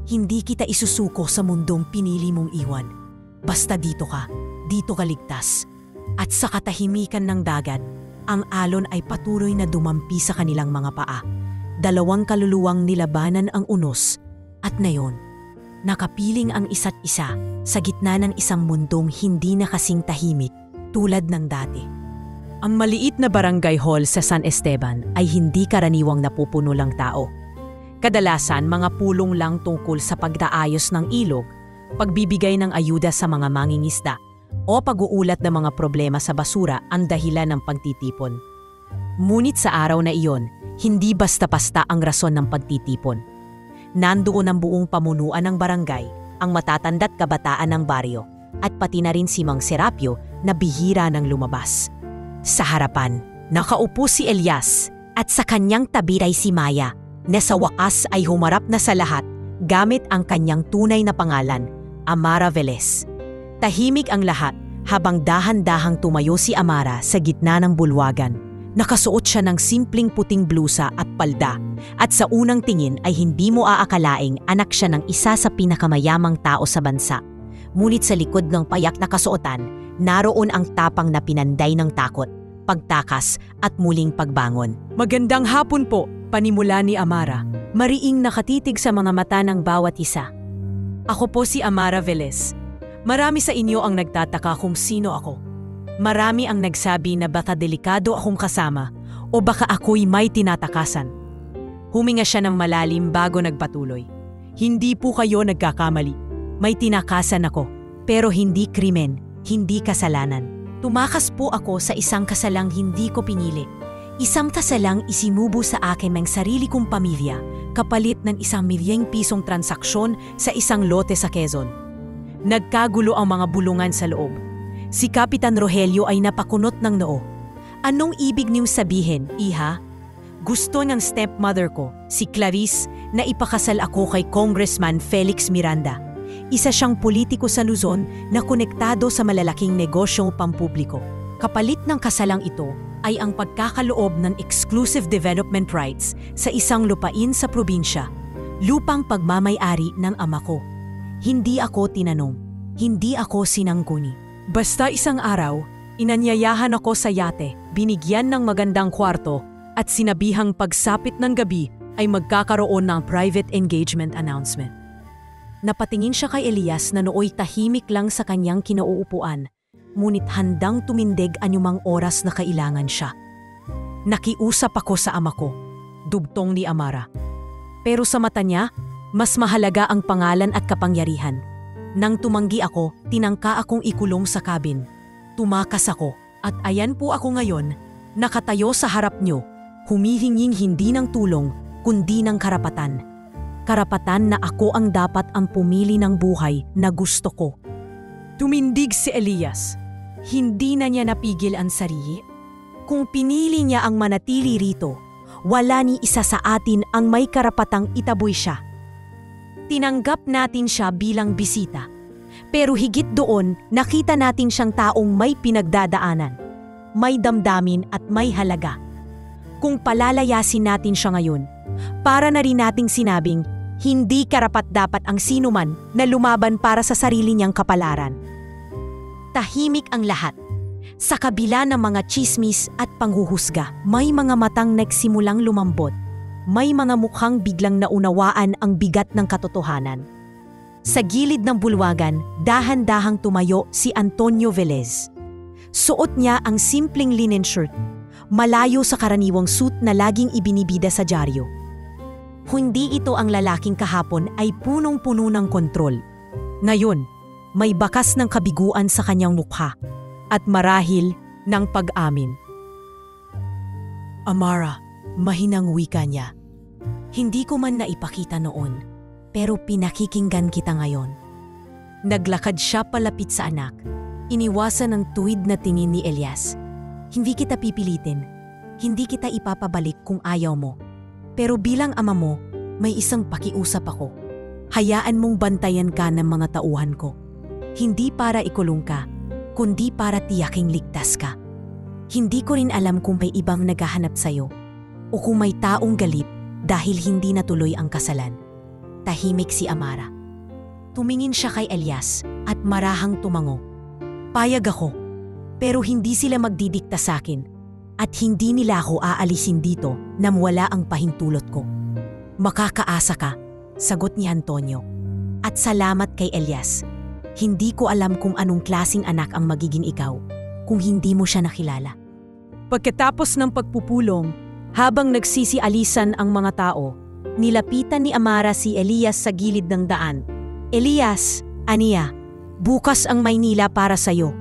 Hindi kita isusuko sa mundong pinili mong iwan. Basta dito ka ligtas. At sa katahimikan ng dagat, ang alon ay patuloy na dumampi sa kanilang mga paa. Dalawang kaluluwang nilabanan ang unos. At ngayon, nakapiling ang isa't isa sa gitna ng isang mundong hindi na kasing tahimik tulad ng dati. Ang maliit na barangay hall sa San Esteban ay hindi karaniwang napupuno lang tao. Kadalasan mga pulong lang tungkol sa pagdaayos ng ilog, pagbibigay ng ayuda sa mga mangingisda, o pag-uulat ng mga problema sa basura ang dahilan ng pagtitipon. Ngunit sa araw na iyon, hindi basta-basta ang rason ng pagtitipon. Nandoon ang buong pamunuan ng barangay, ang matatanda't kabataan ng baryo, at pati na rin si Mang Serapio na bihira ng lumabas. Sa harapan, nakaupo si Elias at sa kanyang tabi ay si Maya, na sa wakas ay humarap na sa lahat gamit ang kanyang tunay na pangalan, Amara Velez. Tahimik ang lahat habang dahan-dahang tumayo si Amara sa gitna ng bulwagan. Nakasuot siya ng simpleng puting blusa at palda, at sa unang tingin ay hindi mo aakalaing anak siya ng isa sa pinakamayamang tao sa bansa. Ngunit sa likod ng payak na kasuotan, naroon ang tapang na pinanday ng takot, pagtakas at muling pagbangon. Magandang hapon po, panimula ni Amara. Mariing nakatitig sa mga mata ng bawat isa. Ako po si Amara Velez. Marami sa inyo ang nagtataka kung sino ako. Marami ang nagsabi na baka delikado akong kasama o baka ako'y may tinatakasan. Huminga siya ng malalim bago nagpatuloy. Hindi po kayo nagkakamali. May tinakasan ako, pero hindi krimen, hindi kasalanan. Tumakas po ako sa isang kasalang hindi ko pinili. Isang kasalang isinubo sa akin ng sarili kong pamilya kapalit ng 1,000,000 pisong transaksyon sa isang lote sa Quezon. Nagkagulo ang mga bulungan sa loob. Si Kapitan Rogelio ay napakunot ng noo. Anong ibig niyong sabihin, iha? Gusto ng stepmother ko, si Clarice, na ipakasal ako kay Congressman Felix Miranda. Isa siyang politiko sa Luzon na konektado sa malalaking negosyo pampubliko. Kapalit ng kasalang ito ay ang pagkakaloob ng exclusive development rights sa isang lupain sa probinsya, lupang pagmamay-ari ng ama ko. Hindi ako tinanong, hindi ako sinangguni. Basta isang araw, inanyayahan ako sa yate, binigyan ng magandang kwarto at sinabihang pagsapit ng gabi ay magkakaroon ng private engagement announcement. Napatingin siya kay Elias na nooy tahimik lang sa kanyang kinauupuan, ngunit handang tumindig anumang oras na kailangan siya. Nakiusap ako sa ama ko, dugtong ni Amara. Pero sa mata niya, mas mahalaga ang pangalan at kapangyarihan. Nang tumanggi ako, tinangka akong ikulong sa kabin. Tumakas ako, at ayan po ako ngayon, nakatayo sa harap niyo, humihinging hindi ng tulong, kundi ng karapatan. Karapatan na ako ang dapat ang pumili ng buhay na gusto ko. Tumindig si Elias. Hindi na niya napigil ang sarili. Kung pinili niya ang manatili rito, wala ni isa sa atin ang may karapatang itaboy siya. Tinanggap natin siya bilang bisita. Pero higit doon, nakita natin siyang taong may pinagdadaanan, may damdamin at may halaga. Kung palalayasin natin siya ngayon, para na rin nating sinabing, hindi karapat-dapat ang sinuman na lumaban para sa sarili niyang kapalaran. Tahimik ang lahat. Sa kabila ng mga tsismis at panghuhusga, may mga matang nagsimulang lumambot. May mga mukhang biglang naunawaan ang bigat ng katotohanan. Sa gilid ng bulwagan, dahan-dahang tumayo si Antonio Velez. Suot niya ang simpleng linen shirt, malayo sa karaniwang suit na laging ibinibida sa dyaryo. Hindi ito ang lalaking kahapon ay punong-puno ng kontrol. Ngayon, may bakas ng kabiguan sa kanyang mukha at marahil ng pag-amin. Amara, mahinang wika niya. Hindi ko man naipakita noon, pero pinakikinggan kita ngayon. Naglakad siya palapit sa anak. Iniwasan ang tuwid na tingin ni Elias. Hindi kita pipilitin. Hindi kita ipapabalik kung ayaw mo. Pero bilang ama mo, may isang pakiusap ako. Hayaan mong bantayan ka ng mga tauhan ko. Hindi para ikulong ka, kundi para tiyaking ligtas ka. Hindi ko rin alam kung may ibang naghahanap sa'yo o kung may taong galit dahil hindi natuloy ang kasalan. Tahimik si Amara. Tumingin siya kay Elias at marahang tumango. Payag ako, pero hindi sila magdidikta sa akin at hindi nila ako aalisin dito na wala ang pahintulot ko. Makakaasa ka, sagot ni Antonio. At salamat kay Elias. Hindi ko alam kung anong klaseng anak ang magiging ikaw kung hindi mo siya nakilala. Pagkatapos ng pagpupulong, habang nagsisialisan ang mga tao, Nilapitan ni Amara si Elias sa gilid ng daan. Elias, aniya, bukas ang Maynila para sa'yo.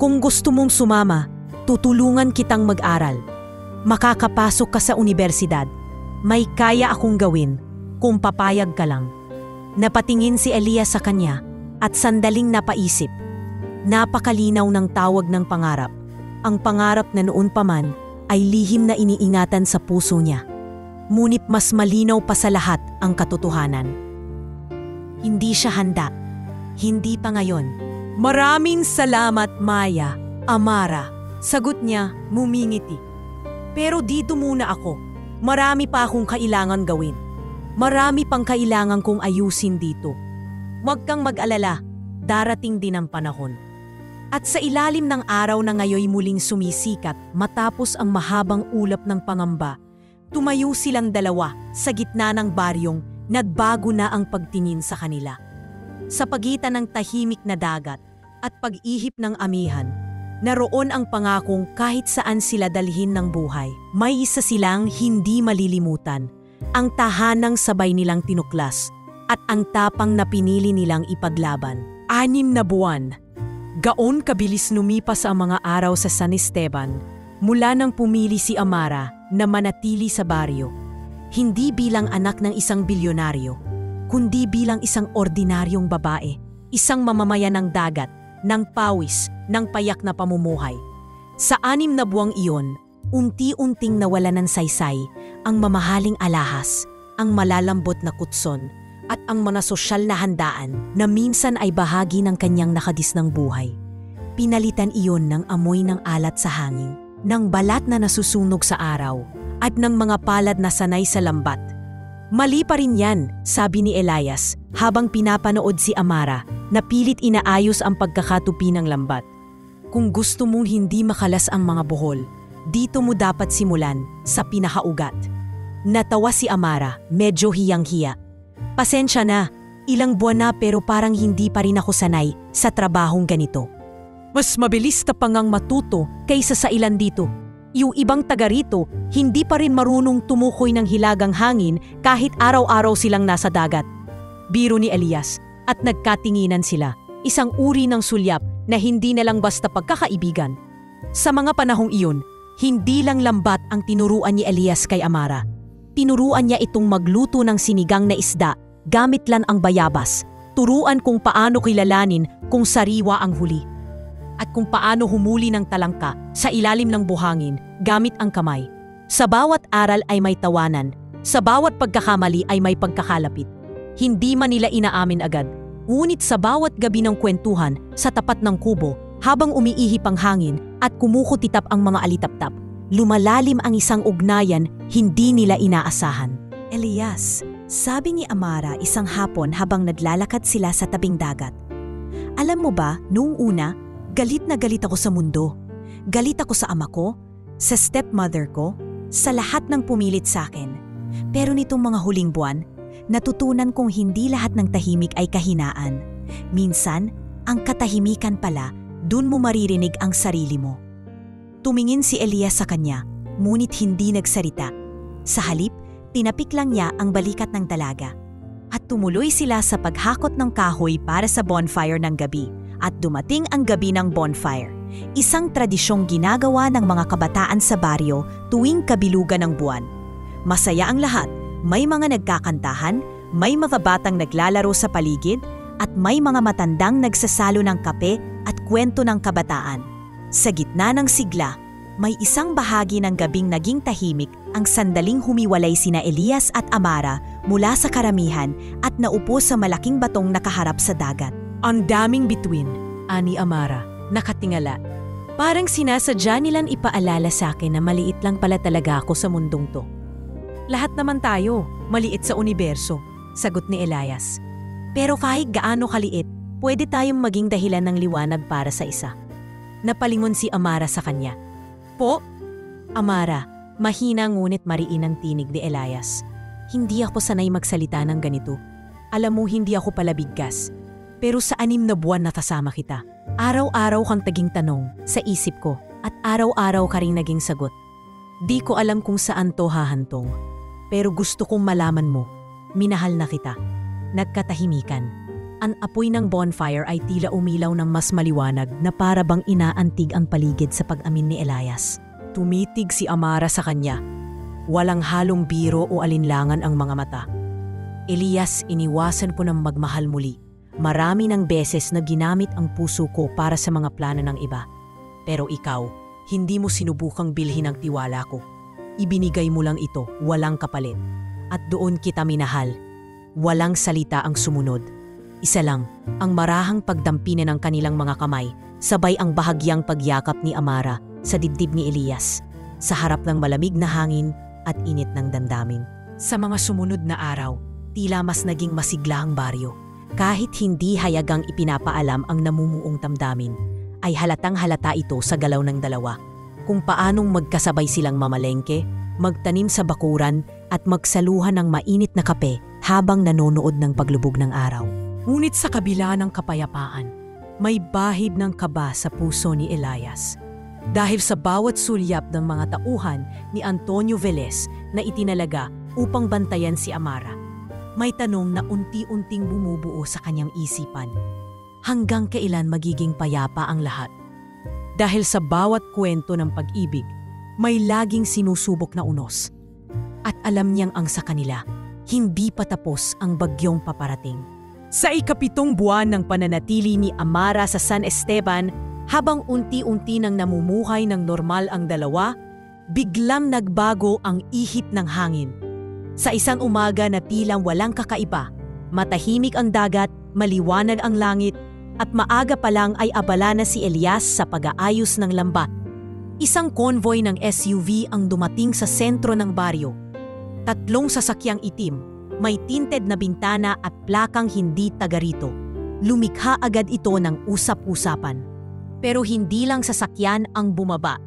Kung gusto mong sumama, tutulungan kitang mag-aral. Makakapasok ka sa universidad. May kaya akong gawin kung papayag ka lang. Napatingin si Elias sa kanya at sandaling napaisip. Napakalinaw ng tawag ng pangarap. Ang pangarap na noon pa man ay lihim na iniingatan sa puso niya. Ngunit mas malinaw pa sa lahat ang katotohanan. Hindi siya handa. Hindi pa ngayon. Maraming salamat, Maya. Amara, sagot niya, mumingiti. Pero dito muna ako. Marami pa akong kailangan gawin. Marami pang kailangan kong ayusin dito. Huwag kang mag-alala, darating din ang panahon. At sa ilalim ng araw na ngayoy muling sumisikat matapos ang mahabang ulap ng pangamba, tumayo silang dalawa sa gitna ng baryong nagbago na ang pagtingin sa kanila. Sa pagitan ng tahimik na dagat at pag-ihip ng amihan, naroon ang pangakong kahit saan sila dalhin ng buhay. May isa silang hindi malilimutan, ang tahanang sabay nilang tinuklas at ang tapang na pinili nilang ipaglaban. 6 na buwan. Gaon kabilis lumipas ang mga araw sa San Esteban mula nang pumili si Amara na manatili sa baryo. Hindi bilang anak ng isang bilyonaryo, kundi bilang isang ordinaryong babae, isang mamamayan ng dagat, ng pawis, ng payak na pamumuhay. Sa 6 na buwang iyon, unti-unting nawala ng saysay ang mamahaling alahas, ang malalambot na kutson, at ang mga sosyal na handaan na minsan ay bahagi ng kanyang nakadisnang buhay. Pinalitan iyon ng amoy ng alat sa hangin, ng balat na nasusunog sa araw, at ng mga palad na sanay sa lambat. Mali pa rin yan, sabi ni Elias habang pinapanood si Amara na pilit inaayos ang pagkakatupi ng lambat. Kung gusto mong hindi makalas ang mga buhol, dito mo dapat simulan sa pinakaugat. Natawa si Amara, medyo hiyang-hiya. Pasensya na, ilang buwan na pero parang hindi pa rin ako sanay sa trabahong ganito. Mas mabilis na pangang matuto kaysa sa ilan dito. Yung ibang taga rito, hindi pa rin marunong tumukoy ng hilagang hangin kahit araw-araw silang nasa dagat. Biro ni Elias at nagkatinginan sila, isang uri ng sulyap na hindi na lang basta pagkakaibigan. Sa mga panahong iyon, hindi lang lambat ang tinuruan ni Elias kay Amara. Tinuruan niya itong magluto ng sinigang na isda gamit lang ang bayabas, turuan kung paano kilalanin kung sariwa ang huli, at kung paano humuli ng talangka sa ilalim ng buhangin gamit ang kamay. Sa bawat aral ay may tawanan, sa bawat pagkakamali ay may pagkakalapit. Hindi man nila inaamin agad, ngunit sa bawat gabi ng kwentuhan sa tapat ng kubo habang umiihip ang hangin at kumukutitap ang mga alitaptap, lumalalim ang isang ugnayan hindi nila inaasahan. Elias, sabi ni Amara isang hapon habang naglalakad sila sa tabing dagat. Alam mo ba, noong una, galit na galit ako sa mundo. Galit ako sa ama ko, sa stepmother ko, sa lahat ng pumilit sa akin. Pero nitong mga huling buwan, natutunan kong hindi lahat ng tahimik ay kahinaan. Minsan, ang katahimikan pala, dun mo maririnig ang sarili mo. Tumingin si Elias sa kanya, ngunit hindi nagsalita. Sa halip, tinapik lang niya ang balikat ng dalaga. At tumuloy sila sa paghakot ng kahoy para sa bonfire ng gabi. At dumating ang gabi ng bonfire, isang tradisyong ginagawa ng mga kabataan sa baryo tuwing kabilugan ng buwan. Masaya ang lahat, may mga nagkakantahan, may mga batang naglalaro sa paligid, at may mga matandang nagsasalo ng kape at kwento ng kabataan. Sa gitna ng sigla, may isang bahagi ng gabing naging tahimik ang sandaling humiwalay sina Elias at Amara mula sa karamihan at naupo sa malaking batong nakaharap sa dagat. Ang daming bituin, ani Amara, nakatingala. Parang sinasadya nilang ipaalala sa akin na maliit lang pala talaga ako sa mundong to. Lahat naman tayo, maliit sa universo, sagot ni Elias. Pero kahit gaano kaliit, pwede tayong maging dahilan ng liwanag para sa isa. Napalingon si Amara sa kanya. Po? Amara, mahina ngunit mariin ang tinig ni Elias. Hindi ako sanay magsalita ng ganito. Alam mo, hindi ako pala bigkas. Pero sa 6 na buwan nakasama kita. Araw-araw kang taging tanong sa isip ko at araw-araw ka ring naging sagot. Di ko alam kung saan to hahantong. Pero gusto kong malaman mo, minahal na kita. Nagkatahimikan. Ang apoy ng bonfire ay tila umilaw ng mas maliwanag na para bang inaantig ang paligid sa pag-amin ni Elias. Tumitig si Amara sa kanya. Walang halong biro o alinlangan ang mga mata. Elias, iniwasan ko ng magmahal muli. Marami ng beses na ginamit ang puso ko para sa mga plano ng iba. Pero ikaw, hindi mo sinubukang bilhin ang tiwala ko. Ibinigay mo lang ito, walang kapalit. At doon kita minahal. Walang salita ang sumunod. Isa lang, ang marahang pagdampina ng kanilang mga kamay, sabay ang bahagyang pagyakap ni Amara sa dibdib ni Elias, sa harap ng malamig na hangin at init ng damdamin. Sa mga sumunod na araw, tila mas naging masigla ang baryo. Kahit hindi hayagang ipinapaalam ang namumuong damdamin, ay halatang halata ito sa galaw ng dalawa. Kung paanong magkasabay silang mamalengke, magtanim sa bakuran at magsaluhan ng mainit na kape habang nanonood ng paglubog ng araw. Ngunit sa kabila ng kapayapaan, may bahid ng kaba sa puso ni Elias. Dahil sa bawat sulyap ng mga tauhan ni Antonio Velez na itinalaga upang bantayan si Amara, may tanong na unti-unting bumubuo sa kanyang isipan. Hanggang kailan magiging payapa ang lahat? Dahil sa bawat kwento ng pag-ibig, may laging sinusubok na unos. At alam niyang ang sa kanila, hindi pa tapos ang bagyong paparating. Sa ika-7 buwan ng pananatili ni Amara sa San Esteban, habang unti-unti nang namumuhay ng normal ang dalawa, biglang nagbago ang ihip ng hangin. Sa isang umaga na tila walang kakaiba, matahimik ang dagat, maliwanag ang langit, at maaga pa lang ay abala na si Elias sa pag-aayos ng lambat. Isang convoy ng SUV ang dumating sa sentro ng baryo. 3 sasakyang itim, may tinted na bintana at plakang hindi taga rito. Lumikha agad ito ng usap-usapan. Pero hindi lang sasakyan ang bumaba.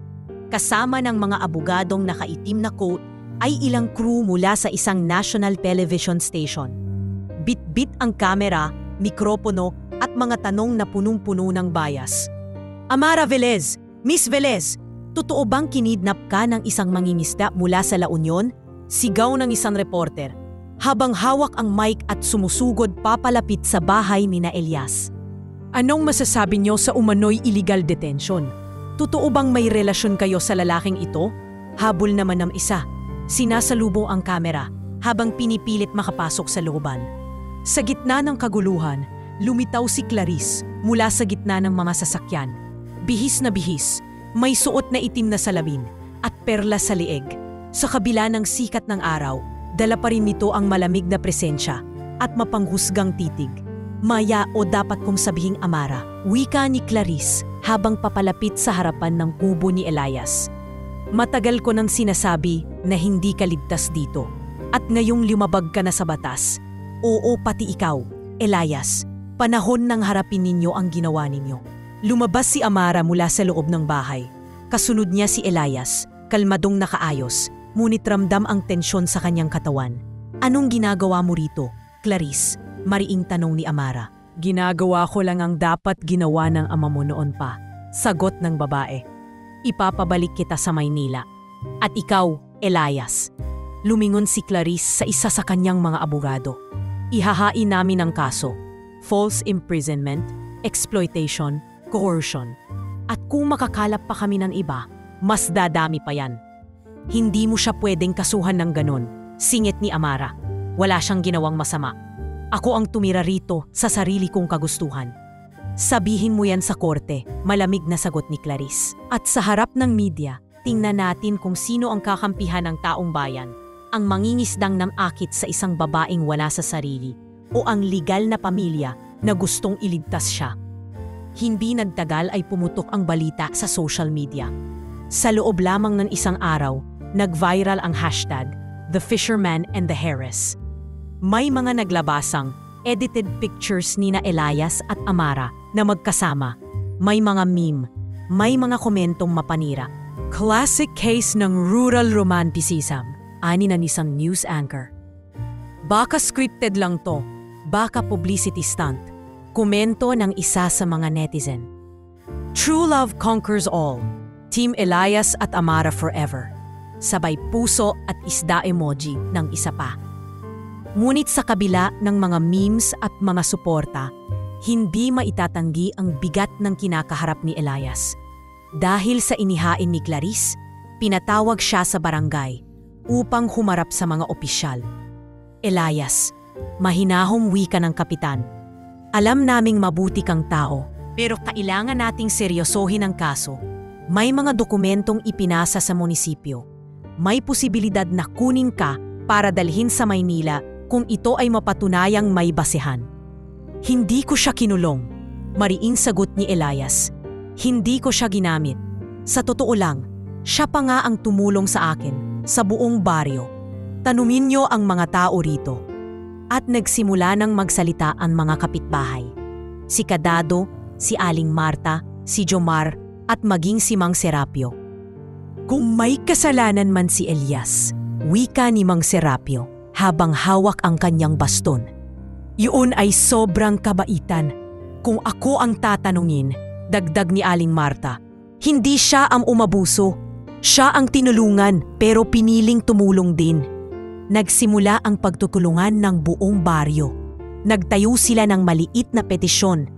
Kasama ng mga abogadong nakaitim na coat ay ilang crew mula sa isang national television station. Bit-bit ang kamera, mikropono at mga tanong na punong-puno ng bias. Amara Velez, Miss Velez, totoo bang kinidnap ka ng isang mangingisda mula sa La Union? Sigaw ng isang reporter. Habang hawak ang mic at sumusugod papalapit sa bahay ni na Elias. Anong masasabi niyo sa umano'y illegal detention? Totoo bang may relasyon kayo sa lalaking ito? Habol naman ng isa. Sinasalubong ang kamera habang pinipilit makapasok sa looban. Sa gitna ng kaguluhan, lumitaw si Clarice mula sa gitna ng mga sasakyan. Bihis na bihis, may suot na itim na salamin at perla sa lieg. Sa kabila ng sikat ng araw, dala pa rin nito ang malamig na presensya at mapanghusgang titig. Maya o dapat kong sabihing Amara, wika ni Clarice habang papalapit sa harapan ng kubo ni Elias. Matagal ko nang sinasabi na hindi ka ligtas dito at ngayong lumabag ka na sa batas. Oo, pati ikaw, Elias, panahon nang harapin ninyo ang ginawa ninyo. Lumabas si Amara mula sa loob ng bahay. Kasunod niya si Elias, kalmadong nakaayos. Ngunit ramdam ang tensyon sa kanyang katawan. Anong ginagawa mo rito, Clarice? Mariing tanong ni Amara. Ginagawa ko lang ang dapat ginawa ng ama mo noon pa. Sagot ng babae. Ipapabalik kita sa Maynila. At ikaw, Elias. Lumingon si Clarice sa isa sa kanyang mga abogado. Ihahain namin ang kaso. False imprisonment, exploitation, coercion. At kung makakalap pa kami ng iba, mas dadami pa yan. Hindi mo siya pwedeng kasuhan ng ganon, singit ni Amara. Wala siyang ginawang masama. Ako ang tumira rito sa sarili kong kagustuhan. Sabihin mo yan sa korte, malamig na sagot ni Clarice. At sa harap ng media, tingnan natin kung sino ang kakampihan ng taong bayan. Ang mangingisdang nang-akit sa isang babaeng wala sa sarili o ang legal na pamilya na gustong iligtas siya. Hindi nagtagal ay pumutok ang balita sa social media. Sa loob lamang ng isang araw, nag-viral ang hashtag, The Fisherman and the Heiress. May mga naglabasang edited pictures ni na Elias at Amara na magkasama. May mga meme, may mga komentong mapanira. Classic case ng rural romanticism, ani na isang news anchor. Baka scripted lang to, baka publicity stunt. Komento ng isa sa mga netizen. True love conquers all. Team Elias at Amara forever. sabay puso at isda emoji ng isa pa. Ngunit sa kabila ng mga memes at mga suporta, hindi maitatanggi ang bigat ng kinakaharap ni Elias. Dahil sa inihain ni Clarice, pinatawag siya sa barangay upang humarap sa mga opisyal. Elias, mahinahong wika ng kapitan. Alam naming mabuti kang tao, pero kailangan nating seryosohin ang kaso. May mga dokumentong ipinasa sa munisipyo. May posibilidad na kunin ka para dalhin sa Maynila kung ito ay mapatunayang may basehan. Hindi ko siya kinulong, mariing sagot ni Elias. Hindi ko siya ginamit. Sa totoo lang, siya pa nga ang tumulong sa akin, sa buong baryo. Tanumin niyo ang mga tao rito. At nagsimula ng magsalita ang mga kapitbahay. Si Cadado, si Aling Marta, si Jomar, at maging si Mang Serapio. Kung may kasalanan man si Elias, wika ni Mang Serapio habang hawak ang kanyang baston. Yun ay sobrang kabaitan. Kung ako ang tatanungin, dagdag ni Aling Marta, hindi siya ang umabuso. Siya ang tinulungan pero piniling tumulong din. Nagsimula ang pagtutulungan ng buong baryo. Nagtayo sila ng maliit na petisyon.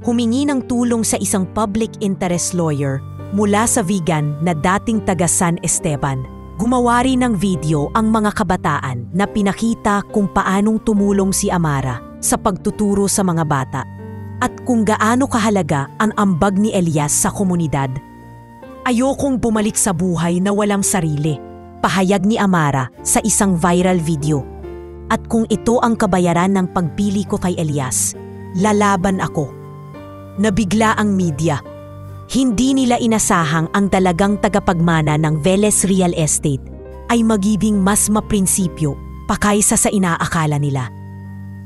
Humingi ng tulong sa isang public interest lawyer mula sa vegan na dating taga San Esteban. Gumawa rin ng video ang mga kabataan na pinakita kung paanong tumulong si Amara sa pagtuturo sa mga bata at kung gaano kahalaga ang ambag ni Elias sa komunidad. Ayokong bumalik sa buhay na walang sarili, pahayag ni Amara sa isang viral video. At kung ito ang kabayaran ng pagpili ko kay Elias, lalaban ako. Nabigla ang media. Hindi nila inasahang ang talagang tagapagmana ng Veles Real Estate ay magiging mas maprinsipyo pa kaysa sa inaakala nila.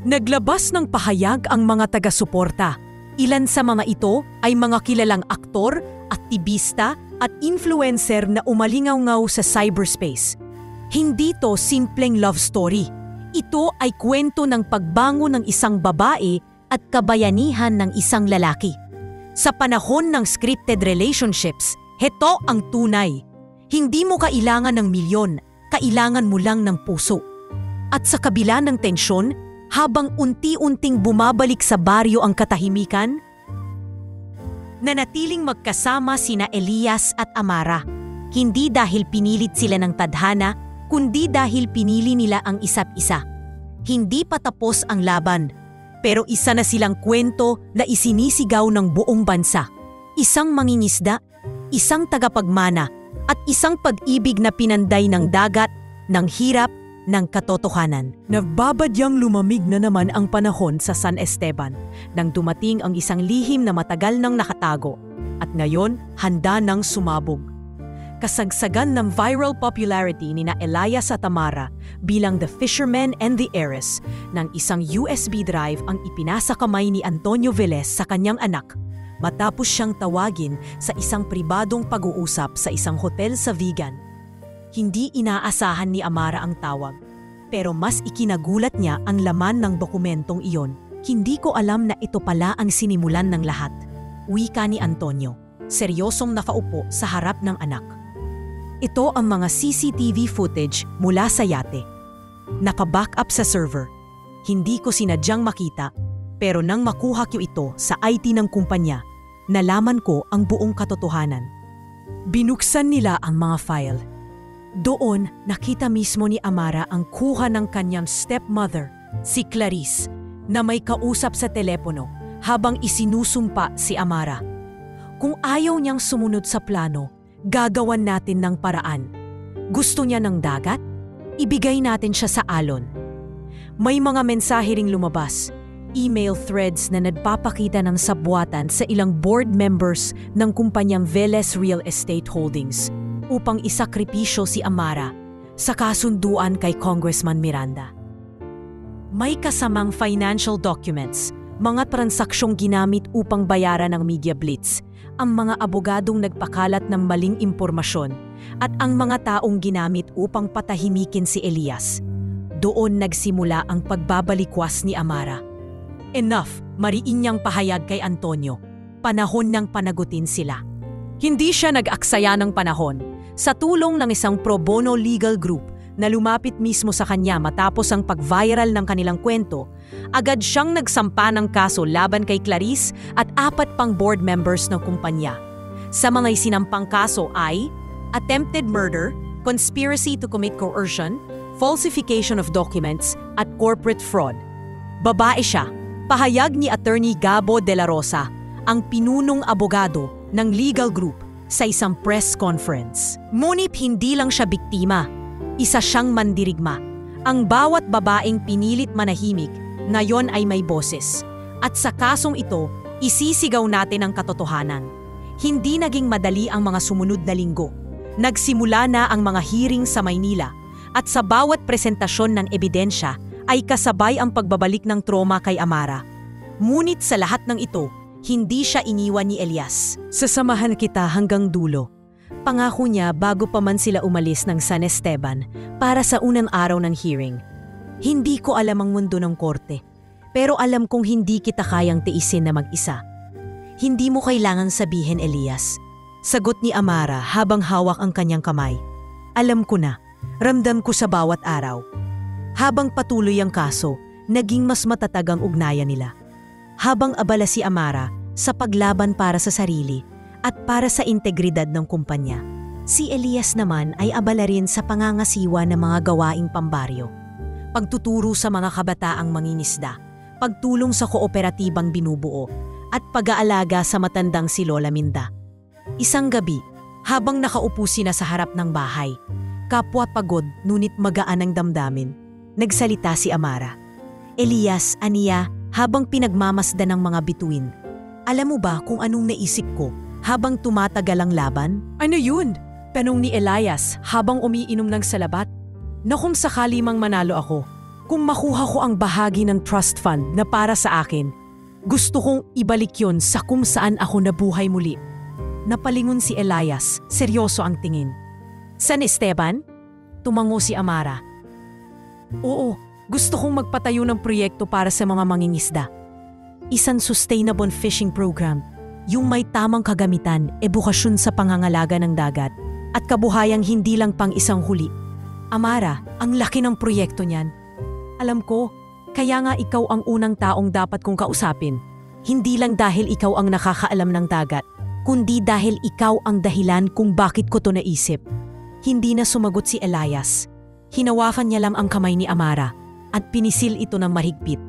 Naglabas ng pahayag ang mga taga-suporta. Ilan sa mga ito ay mga kilalang aktor, aktivista at influencer na umalingaw-ngaw sa cyberspace. Hindi to simpleng love story. Ito ay kwento ng pagbango ng isang babae at kabayanihan ng isang lalaki. Sa panahon ng scripted relationships, heto ang tunay. Hindi mo kailangan ng milyon, kailangan mo lang ng puso. At sa kabila ng tensyon, habang unti-unting bumabalik sa baryo ang katahimikan, nanatiling magkasama sina Elias at Amara. Hindi dahil pinilit sila ng tadhana, kundi dahil pinili nila ang isa't isa. Hindi pa tapos ang laban. Pero isa na silang kwento na isinisigaw ng buong bansa. Isang mangingisda, isang tagapagmana, at isang pag-ibig na pinanday ng dagat, ng hirap, ng katotohanan. Nagbabadyang lumamig na naman ang panahon sa San Esteban nang dumating ang isang lihim na matagal nang nakatago at ngayon handa nang sumabog. Kasagsagan ng viral popularity ni na Elias at Amara bilang The Fisherman and the Heiress ng isang USB drive ang ipinasa kamay ni Antonio Velez sa kanyang anak matapos siyang tawagin sa isang pribadong pag-uusap sa isang hotel sa Vigan. Hindi inaasahan ni Amara ang tawag, pero mas ikinagulat niya ang laman ng dokumentong iyon. Hindi ko alam na ito pala ang sinimulan ng lahat. Wika ni Antonio, seryosong nakaupo sa harap ng anak. Ito ang mga CCTV footage mula sa yate. Naka-backup sa server. Hindi ko sinadyang makita, pero nang makuha ko ito sa IT ng kumpanya, nalaman ko ang buong katotohanan. Binuksan nila ang mga file. Doon, nakita mismo ni Amara ang kuha ng kanyang stepmother, si Clarice, na may kausap sa telepono habang isinusumpa si Amara. Kung ayaw niyang sumunod sa plano, gagawan natin ng paraan. Gusto niya ng dagat? Ibigay natin siya sa alon. May mga mensahe ring lumabas, email threads na nagpapakita ng sabwatan sa ilang board members ng kumpanyang Veles Real Estate Holdings upang isakripisyo si Amara sa kasunduan kay Congressman Miranda. May kasamang financial documents, mga transaksyong ginamit upang bayaran ng media blitz, ang mga abogadong nagpakalat ng maling impormasyon, at ang mga taong ginamit upang patahimikin si Elias. Doon nagsimula ang pagbabalikwas ni Amara. Enough, mariin niyang pahayag kay Antonio. Panahon ng panagutin sila. Hindi siya nag-aksaya ng panahon. Sa tulong ng isang pro bono legal group na lumapit mismo sa kanya matapos ang pag-viral ng kanilang kwento, agad siyang nagsampa ng kaso laban kay Clarice at 4 pang board members ng kumpanya. Sa mga isinampang kaso ay attempted murder, conspiracy to commit coercion, falsification of documents, at corporate fraud. Babae siya, pahayag ni Attorney Gabo de la Rosa, ang pinunong abogado ng legal group sa isang press conference. Ngunit hindi lang siya biktima, isa siyang mandirigma. Ang bawat babaeng pinilit manahimik, ngayon ay may boses. At sa kasong ito, isisigaw natin ang katotohanan. Hindi naging madali ang mga sumunod na linggo. Nagsimula na ang mga hearing sa Maynila at sa bawat presentasyon ng ebidensya ay kasabay ang pagbabalik ng trauma kay Amara. Ngunit sa lahat ng ito, hindi siya iniwan ni Elias. Sasamahan kita hanggang dulo. Pangako niya bago pa man sila umalis ng San Esteban para sa unang araw ng hearing. Hindi ko alam ang mundo ng korte, pero alam kong hindi kita kayang tiisin na mag-isa. Hindi mo kailangan sabihin, Elias. Sagot ni Amara habang hawak ang kanyang kamay. Alam ko na, ramdam ko sa bawat araw. Habang patuloy ang kaso, naging mas matatag ang ugnayan nila. Habang abala si Amara sa paglaban para sa sarili at para sa integridad ng kumpanya, si Elias naman ay abala rin sa pangangasiwa ng mga gawaing pambaryo. Pagtuturo sa mga kabataang mangingisda, pagtulong sa kooperatibang binubuo, at pag-aalaga sa matandang si Lola Minda. Isang gabi, habang nakaupo sina sa harap ng bahay, kapwa pagod ngunit magaan ang damdamin, nagsalita si Amara. Elias, aniya, habang pinagmamasdan ng mga bituin. Alam mo ba kung anong naisip ko habang tumatagal ang laban? Ano yun? Tanong ni Elias habang umiinom ng salabat. Na kung sakali mang manalo ako, kung makuha ko ang bahagi ng trust fund na para sa akin, gusto kong ibalik yon sa kung saan ako nabuhay muli. Napalingon si Elias, seryoso ang tingin. San Esteban? Tumango si Amara. Oo, gusto kong magpatayo ng proyekto para sa mga mangingisda. Isang sustainable fishing program, yung may tamang kagamitan, edukasyon sa pangangalaga ng dagat, at kabuhayang hindi lang pang isang huli. Amara, ang laki ng proyekto niyan. Alam ko, kaya nga ikaw ang unang taong dapat kong kausapin. Hindi lang dahil ikaw ang nakakaalam ng dagat, kundi dahil ikaw ang dahilan kung bakit ko to naisip. Hindi na sumagot si Elias. Hinawakan niya lang ang kamay ni Amara at pinisil ito ng mahigpit.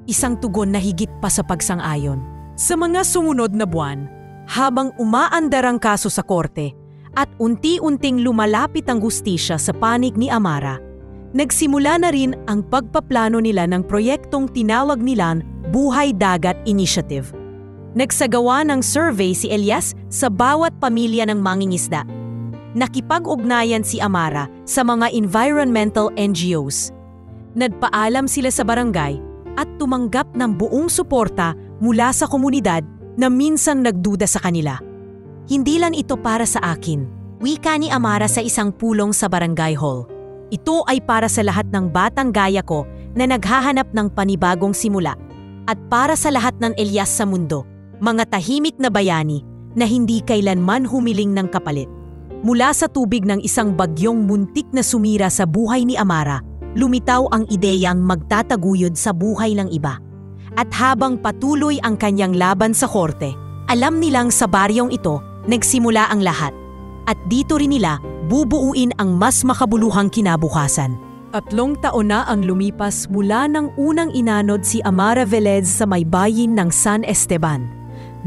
Isang tugon na higit pa sa pagsang-ayon. Sa mga sumunod na buwan, habang umaandar ang kaso sa korte at unti-unting lumalapit ang hustisya sa panig ni Amara, nagsimula na rin ang pagpaplano nila ng proyektong tinawag nilang Buhay Dagat Initiative. Nagsagawa ng survey si Elias sa bawat pamilya ng mangingisda. Nakipag-ugnayan si Amara sa mga environmental NGOs. Nagpaalam sila sa barangay at tumanggap ng buong suporta mula sa komunidad na minsan nagduda sa kanila. Hindi lang ito para sa akin, wika ni Amara sa isang pulong sa barangay hall. Ito ay para sa lahat ng batang gaya ko na naghahanap ng panibagong simula at para sa lahat ng Elias sa mundo, mga tahimik na bayani na hindi kailanman humiling ng kapalit. Mula sa tubig ng isang bagyong muntik na sumira sa buhay ni Amara, lumitaw ang ideyang magtataguyod sa buhay ng iba. At habang patuloy ang kanyang laban sa korte, alam nilang sa baryong ito nagsimula ang lahat. At dito rin nila bubuuin ang mas makabuluhang kinabukasan. 3 taon na ang lumipas mula nang unang inanod si Amara Velez sa may bayin ng San Esteban.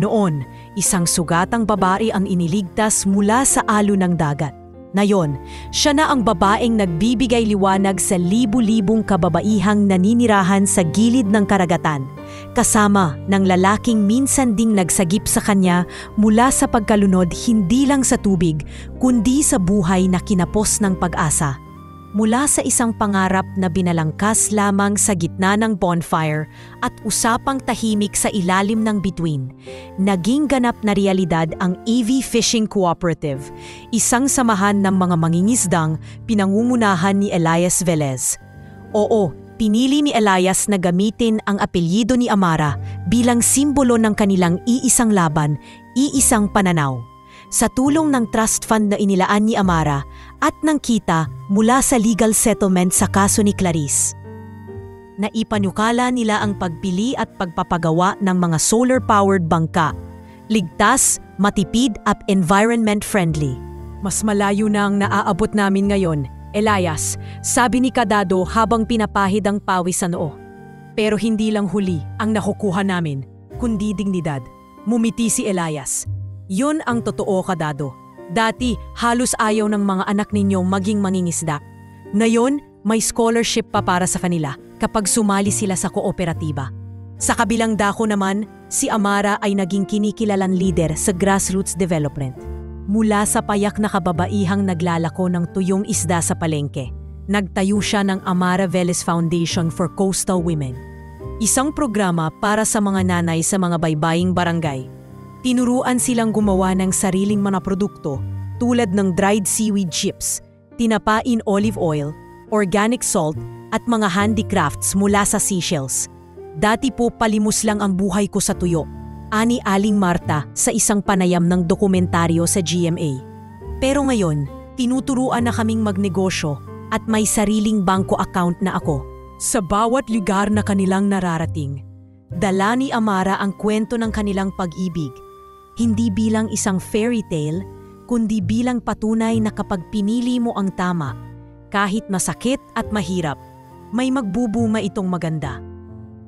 Noon, isang sugatang babae ang iniligtas mula sa alo ng dagat. Ngayon, siya na ang babaeng nagbibigay liwanag sa libu-libong kababaihang naninirahan sa gilid ng karagatan, kasama ng lalaking minsan ding nagsagip sa kanya mula sa pagkalunod hindi lang sa tubig, kundi sa buhay na kinapos ng pag-asa. Mula sa isang pangarap na binalangkas lamang sa gitna ng bonfire at usapang tahimik sa ilalim ng bituin, naging ganap na realidad ang EV Fishing Cooperative, isang samahan ng mga mangingisdang pinangungunahan ni Elias Velez. Oo, pinili ni Elias na gamitin ang apelyido ni Amara bilang simbolo ng kanilang iisang laban, iisang pananaw. sa tulong ng trust fund na inilaan ni Amara at ng kita mula sa legal settlement sa kaso ni Clarice. Naipanukala nila ang pagpili at pagpapagawa ng mga solar-powered bangka, ligtas, matipid at environment-friendly. Mas malayo na ang naaabot namin ngayon, Elias, sabi ni Kadado habang pinapahid ang pawis sa noo. Pero hindi lang huli ang nakukuha namin, kundi dignidad. Mumiti si Elias. Yun ang totoo, Kadado. Dati, halos ayaw ng mga anak ninyo maging mangingisda. Ngayon, may scholarship pa para sa kanila kapag sumali sila sa kooperatiba. Sa kabilang dako naman, si Amara ay naging kinikilalang leader sa grassroots development. Mula sa payak na kababaihang naglalako ng tuyong isda sa palengke, nagtayo siya ng Amara Velez Foundation for Coastal Women. Isang programa para sa mga nanay sa mga baybaying barangay. Tinuruan silang gumawa ng sariling mga produkto tulad ng dried seaweed chips, tinapa in olive oil, organic salt at mga handicrafts mula sa seashells. Dati po palimos lang ang buhay ko sa tuyo, ani Aling Marta sa isang panayam ng dokumentaryo sa GMA. Pero ngayon, tinuturuan na kaming magnegosyo at may sariling bangko account na ako. Sa bawat lugar na kanilang nararating, dala ni Amara ang kwento ng kanilang pag-ibig, hindi bilang isang fairy tale, kundi bilang patunay na kapag pinili mo ang tama, kahit masakit at mahirap, may magbubunga itong maganda.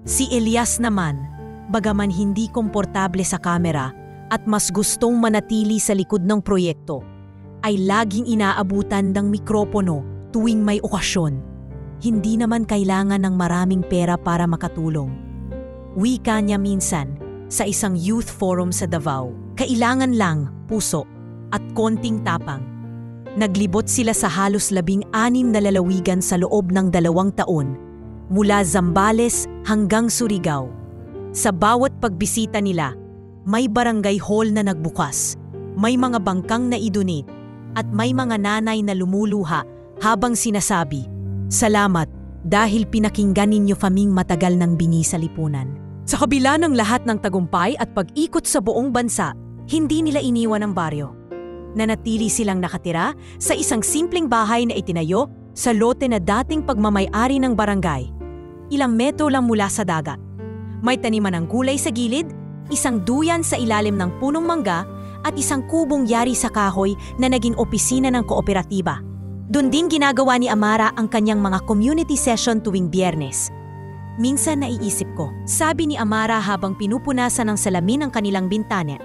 Si Elias naman, bagaman hindi komportable sa kamera at mas gustong manatili sa likod ng proyekto, ay laging inaabutan ng mikropono tuwing may okasyon. Hindi naman kailangan ng maraming pera para makatulong. Wika niya minsan sa isang youth forum sa Davao, kailangan lang puso at konting tapang. Naglibot sila sa halos 16 na lalawigan sa loob ng 2 taon, mula Zambales hanggang Surigao. Sa bawat pagbisita nila, may barangay hall na nagbukas, may mga bangkang na idonate, at may mga nanay na lumuluha habang sinasabi, "Salamat dahil pinakinggan ninyo kaming matagal ng bingi sa lipunan." Sa kabila ng lahat ng tagumpay at pag-ikot sa buong bansa, hindi nila iniwan ang baryo. Nanatili silang nakatira sa isang simpleng bahay na itinayo sa lote na dating pagmamay-ari ng barangay. Ilang metro lang mula sa dagat. May taniman ng gulay sa gilid, isang duyan sa ilalim ng punong mangga at isang kubong yari sa kahoy na naging opisina ng kooperatiba. Doon din ginagawa ni Amara ang kanyang mga community session tuwing Biyernes. Minsan naiisip ko, sabi ni Amara habang pinupunasan ng salamin ang kanilang bintana,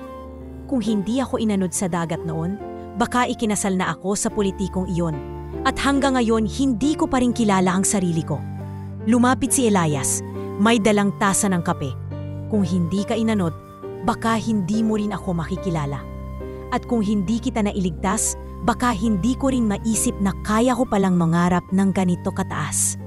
kung hindi ako inanod sa dagat noon, baka ikinasal na ako sa politikong iyon. At hanggang ngayon, hindi ko pa rin kilala ang sarili ko. Lumapit si Elias, may dalang tasa ng kape. Kung hindi ka inanod, baka hindi mo rin ako makikilala. At kung hindi kita nailigtas, baka hindi ko rin maisip na kaya ko palang mangarap ng ganito kataas.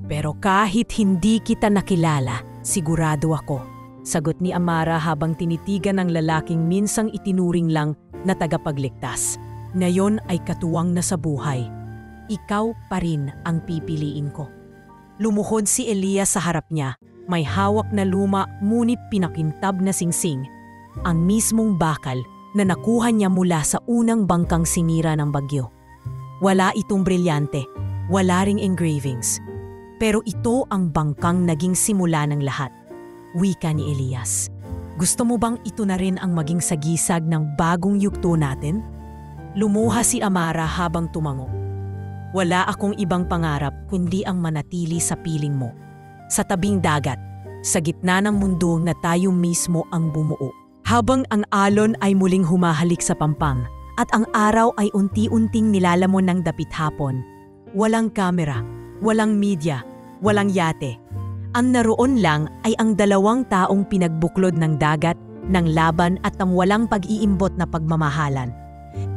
Pero kahit hindi kita nakilala, sigurado ako, sagot ni Amara habang tinitigan ng lalaking minsang itinuring lang na tagapagligtas. Ngayon ay katuwang na sa buhay. Ikaw pa rin ang pipiliin ko. Lumuhod si Elias sa harap niya. May hawak na luma ngunit pinakintab na singsing. Ang mismong bakal na nakuha niya mula sa unang bangkang sinira ng bagyo. Wala itong brilyante, wala ring engravings. Pero ito ang bangkang naging simula ng lahat. Wika ni Elias. Gusto mo bang ito na rin ang maging sagisag ng bagong yugto natin? Lumuha si Amara habang tumango. Wala akong ibang pangarap kundi ang manatili sa piling mo. Sa tabing dagat, sa gitna ng mundo na tayo mismo ang bumuo. Habang ang alon ay muling humahalik sa pampang at ang araw ay unti-unting nilalamon ng dapit hapon. Walang kamera, walang media, walang yate. Ang naroon lang ay ang 2 taong pinagbuklod ng dagat, ng laban at ng walang pag-iimbot na pagmamahalan.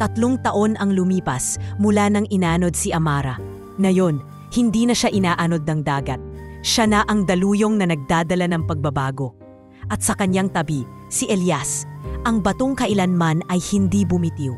3 taon ang lumipas mula nang inanod si Amara. Ngayon, hindi na siya inaanod ng dagat. Siya na ang daluyong na nagdadala ng pagbabago. At sa kanyang tabi, si Elias, ang batong kailanman ay hindi bumitiw.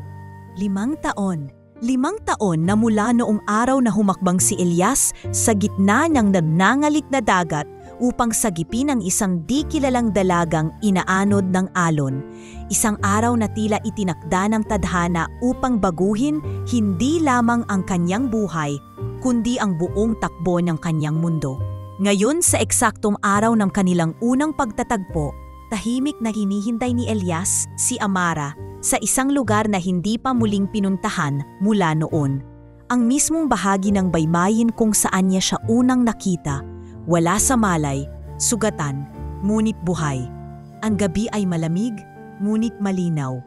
5 taon. 5 taon na mula noong araw na humakbang si Elias sa gitna ng nagnangalik na dagat upang sagipin ang isang di kilalang dalagang inaanod ng alon. Isang araw na tila itinakda ng tadhana upang baguhin hindi lamang ang kanyang buhay, kundi ang buong takbo ng kanyang mundo. Ngayon sa eksaktong araw ng kanilang unang pagtatagpo, tahimik na hinihintay ni Elias si Amara sa isang lugar na hindi pa muling pinuntahan mula noon. Ang mismong bahagi ng baybayin kung saan niya siya unang nakita, wala sa malay, sugatan, ngunit buhay. Ang gabi ay malamig, ngunit malinaw.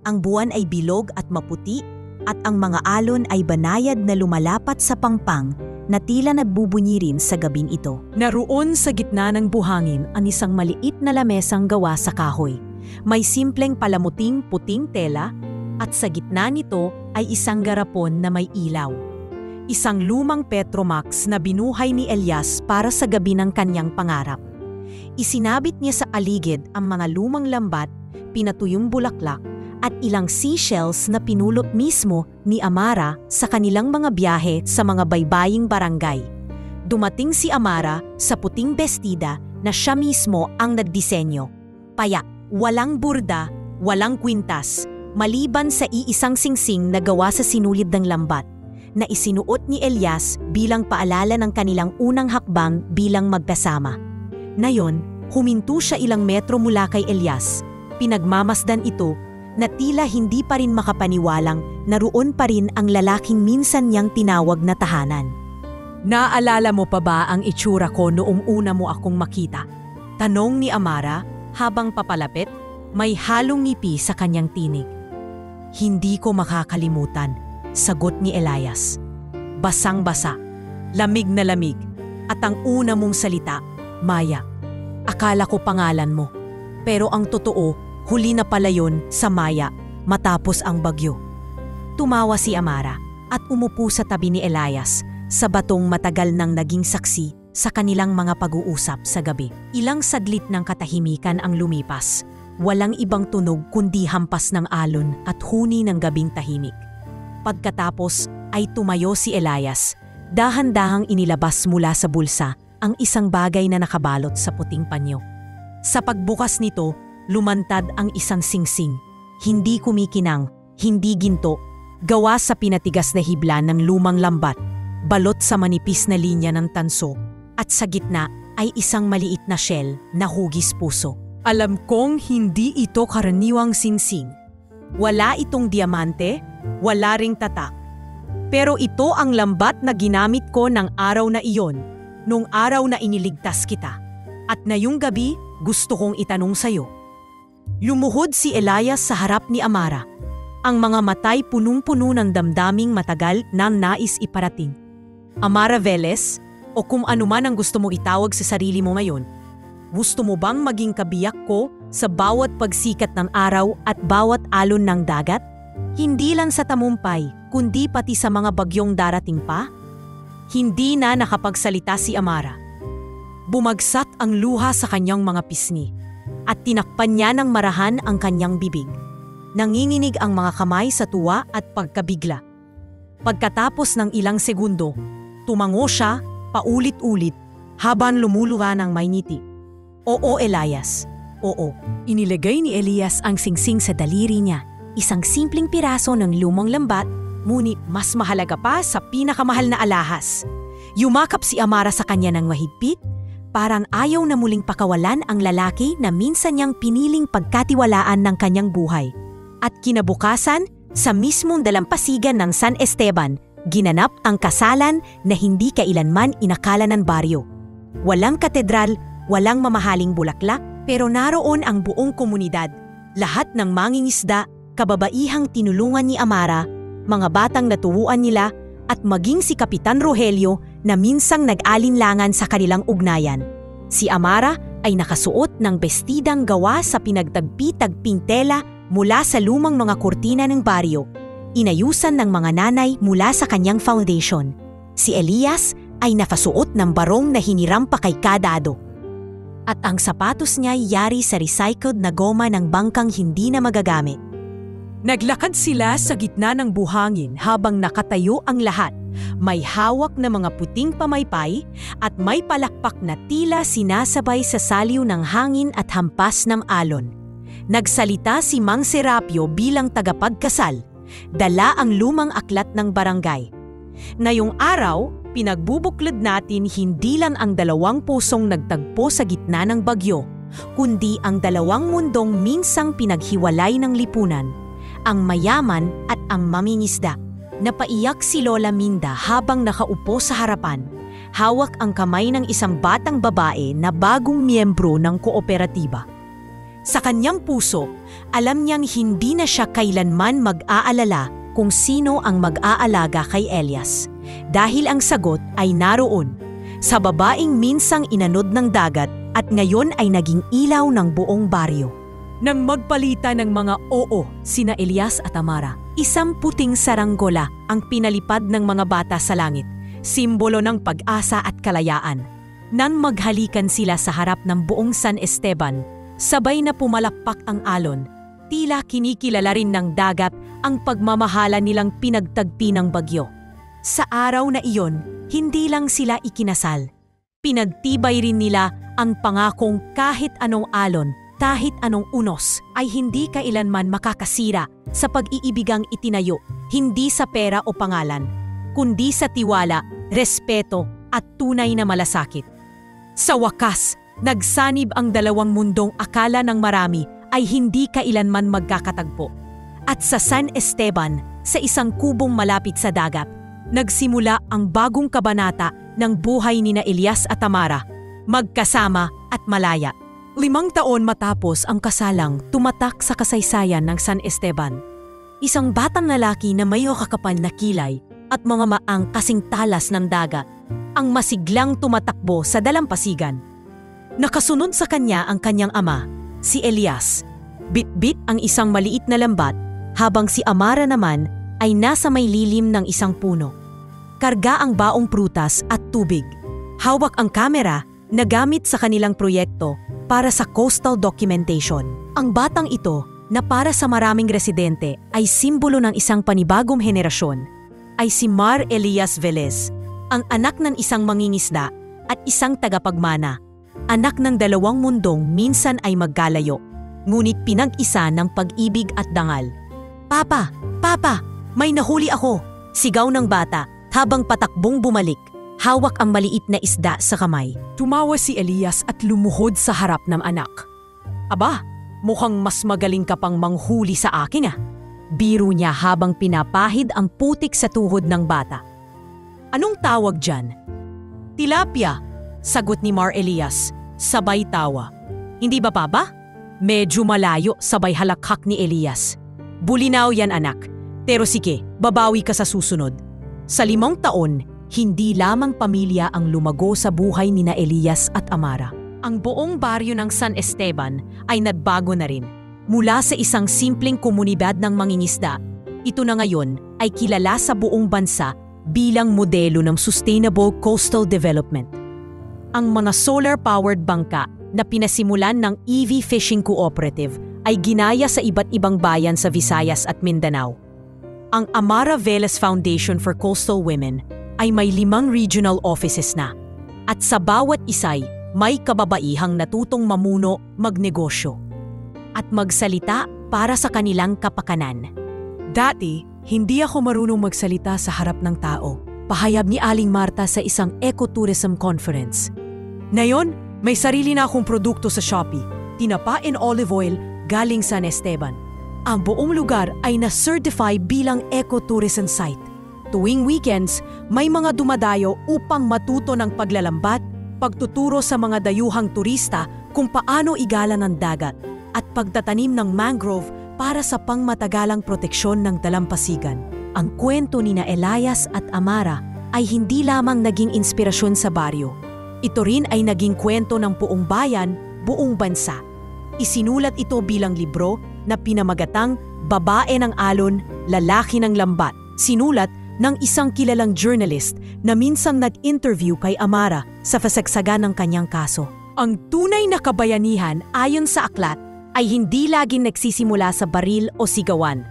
Ang buwan ay bilog at maputi, at ang mga alon ay banayad na lumalapat sa pangpang na tila nagbubunyi rin sa gabing ito. Naroon sa gitna ng buhangin ang isang maliit na lamesang gawa sa kahoy. May simpleng palamuting puting tela at sa gitna nito ay isang garapon na may ilaw. Isang lumang Petromax na binuhay ni Elias para sa gabi ng kanyang pangarap. Isinabit niya sa aligid ang mga lumang lambat, pinatuyong bulaklak at ilang seashells na pinulot mismo ni Amara sa kanilang mga biyahe sa mga baybaying barangay. Dumating si Amara sa puting bestida na siya mismo ang nagdisenyo. Payak, walang burda, walang kwintas, maliban sa iisang singsing na gawa sa sinulid ng lambat, na isinuot ni Elias bilang paalala ng kanilang unang hakbang bilang magkasama. Ngayon, huminto siya ilang metro mula kay Elias. Pinagmamasdan ito na tila hindi pa rin makapaniwalang naroon pa rin ang lalaking minsan niyang tinawag na tahanan. Naalala mo pa ba ang itsura ko noong una mo akong makita? Tanong ni Amara habang papalapit, may halong ngipi sa kanyang tinig. Hindi ko makakalimutan, sagot ni Elias. Basang-basa, lamig na lamig, at ang una mong salita, Maya. Akala ko pangalan mo, pero ang totoo, huli na pala yun sa Maya matapos ang bagyo. Tumawa si Amara at umupo sa tabi ni Elias sa batong matagal nang naging saksi sa kanilang mga pag-uusap sa gabi. Ilang sadlit ng katahimikan ang lumipas. Walang ibang tunog kundi hampas ng alon at huni ng gabing tahimik. Pagkatapos ay tumayo si Elias. Dahan-dahang inilabas mula sa bulsa ang isang bagay na nakabalot sa puting panyo. Sa pagbukas nito, lumantad ang isang singsing. Hindi kumikinang, hindi ginto, gawa sa pinatigas na hibla ng lumang lambat, balot sa manipis na linya ng tanso, at sa gitna ay isang maliit na shell na hugis puso. Alam kong hindi ito karaniwang singsing. Wala itong diamante, wala ring tatak. Pero ito ang lambat na ginamit ko ng araw na iyon, nung araw na iniligtas kita. At ngayong gabi, gusto kong itanong sa'yo. Lumuhod si Elias sa harap ni Amara. Ang mga matay punong-puno ng damdaming matagal na nais iparating. Amara Velez, o kung anuman ang gusto mo itawag sa sarili mo ngayon, gusto mo bang maging kabiyak ko sa bawat pagsikat ng araw at bawat alon ng dagat? Hindi lang sa tamumpay, kundi pati sa mga bagyong darating pa? Hindi na nakapagsalita si Amara. Bumagsak ang luha sa kanyang mga pisngi at tinakpan niya ng marahan ang kanyang bibig. Nanginginig ang mga kamay sa tuwa at pagkabigla. Pagkatapos ng ilang segundo, tumango siya paulit-ulit habang lumuluha ng may ngiti. Oo, Elias. Oo. Inilagay ni Elias ang singsing sa daliri niya. Isang simpleng piraso ng lumang lambat, ngunit mas mahalaga pa sa pinakamahal na alahas. Yumakap si Amara sa kanya ng mahigpit, parang ayaw na muling pakawalan ang lalaki na minsan niyang piniling pagkatiwalaan ng kanyang buhay. At kinabukasan, sa mismong dalampasigan ng San Esteban, ginanap ang kasalan na hindi kailanman inakala ng baryo. Walang katedral, walang mamahaling bulaklak, pero naroon ang buong komunidad. Lahat ng mangingisda, kababaihang tinulungan ni Amara, mga batang naturuan nila, at maging si Kapitan Rogelio na minsang nag-alinlangan sa kanilang ugnayan. Si Amara ay nakasuot ng bestidang gawa sa pinagtagpi-tagping tela mula sa lumang mga kurtina ng baryo, inayusan ng mga nanay mula sa kanyang foundation. Si Elias ay nakasuot ng barong na hiniram pa kay Kadado. At ang sapatos niya ay yari sa recycled na goma ng bangkang hindi na magagamit. Naglakad sila sa gitna ng buhangin habang nakatayo ang lahat, May hawak na mga puting pamaypay at may palakpak na tila sinasabay sa saliw ng hangin at hampas ng alon. Nagsalita si Mang Serapio bilang tagapagkasal. Dala ang lumang aklat ng barangay. Ngayong araw, pinagbubuklod natin hindi lang ang dalawang pusong nagtagpo sa gitna ng bagyo, kundi ang dalawang mundong minsang pinaghiwalay ng lipunan, ang mayaman at ang mamingisda. Napaiyak si Lola Minda habang nakaupo sa harapan. Hawak ang kamay ng isang batang babae na bagong miyembro ng kooperatiba. Sa kanyang puso, alam niyang hindi na siya kailanman mag-aalala kung sino ang mag-aalaga kay Elias. Dahil ang sagot ay naroon, sa babaeng minsang inanod ng dagat at ngayon ay naging ilaw ng buong baryo. Nang magpalitan ng mga oo sina Elias at Amara, isang puting saranggola ang pinalipad ng mga bata sa langit, simbolo ng pag-asa at kalayaan. Nang maghalikan sila sa harap ng buong San Esteban, sabay na pumalakpak ang alon, tila kinikilala rin ng dagat ang pagmamahala nilang pinagtagpi ng bagyo. Sa araw na iyon, hindi lang sila ikinasal. Pinagtibay rin nila ang pangakong kahit anong alon, kahit anong unos, ay hindi kailanman makakasira sa pag-iibigang itinayo, hindi sa pera o pangalan, kundi sa tiwala, respeto at tunay na malasakit. Sa wakas, nagsanib ang dalawang mundong akala ng marami ay hindi kailanman magkakatagpo. At sa San Esteban, sa isang kubong malapit sa dagat, nagsimula ang bagong kabanata ng buhay nina Elias at Amara, magkasama at malaya. 5 taon matapos ang kasalang tumatak sa kasaysayan ng San Esteban. Isang batang lalaki na may kakapal na kilay at mga maang kasing talas ng dagat, ang masiglang tumatakbo sa dalampasigan. Nakasunod sa kanya ang kanyang ama, si Elias. Bit-bit ang isang maliit na lambat, habang si Amara naman ay nasa may lilim ng isang puno. Karga ang baong prutas at tubig. Hawak ang kamera na gamit sa kanilang proyekto para sa coastal documentation. Ang batang ito, na para sa maraming residente ay simbolo ng isang panibagong henerasyon, ay si Mar Elias Velez, ang anak ng isang mangingisda at isang tagapagmana. Anak ng dalawang mundong minsan ay magkalayo, ngunit pinag-isa ng pag-ibig at dangal. "Papa! Papa! May nahuli ako!" Sigaw ng bata habang patakbong bumalik. Hawak ang maliit na isda sa kamay. Tumawa si Elias at lumuhod sa harap ng anak. "Aba, mukhang mas magaling ka pang manghuli sa akin ah." Biro niya habang pinapahid ang putik sa tuhod ng bata. "Anong tawag dyan?" "Tilapia," sagot ni Mar Elias, sabay tawa. "Hindi ba papa?" Medyo malayo, sabay halakhak ni Elias. "Bulinaw yan anak, pero sige, babawi ka sa susunod." Sa 5 taon, hindi lamang pamilya ang lumago sa buhay nina Elias at Amara. Ang buong baryo ng San Esteban ay nagbago na rin. Mula sa isang simpleng komunidad ng mangingisda, ito na ngayon ay kilala sa buong bansa bilang modelo ng sustainable coastal development. Ang mga solar-powered bangka na pinasimulan ng EV Fishing Cooperative ay ginaya sa iba't ibang bayan sa Visayas at Mindanao. Ang Amara Velez Foundation for Coastal Women ay may 5 regional offices na, at sa bawat isa'y may kababaihang natutong mamuno, magnegosyo, at magsalita para sa kanilang kapakanan. Dati, hindi ako marunong magsalita sa harap ng tao, pahayag ni Aling Marta sa isang ecotourism conference. Ngayon, may sarili na akong produkto sa Shopee, tinapa in olive oil galing San Esteban. Ang buong lugar ay na-certify bilang ecotourism site. Tuwing weekends, may mga dumadayo upang matuto ng paglalambat, pagtuturo sa mga dayuhang turista kung paano igalan ng dagat, at pagtatanim ng mangrove para sa pangmatagalang proteksyon ng dalampasigan. Ang kwento ni na Elias at Amara ay hindi lamang naging inspirasyon sa baryo. Ito rin ay naging kwento ng buong bayan, buong bansa. Isinulat ito bilang libro na pinamagatang Babae ng Alon, Lalaki ng Lambat. Sinulat ng isang kilalang journalist na minsang nag-interview kay Amara sa kasagsagan ng kanyang kaso. Ang tunay na kabayanihan ayon sa aklat ay hindi laging nagsisimula sa baril o sigawan.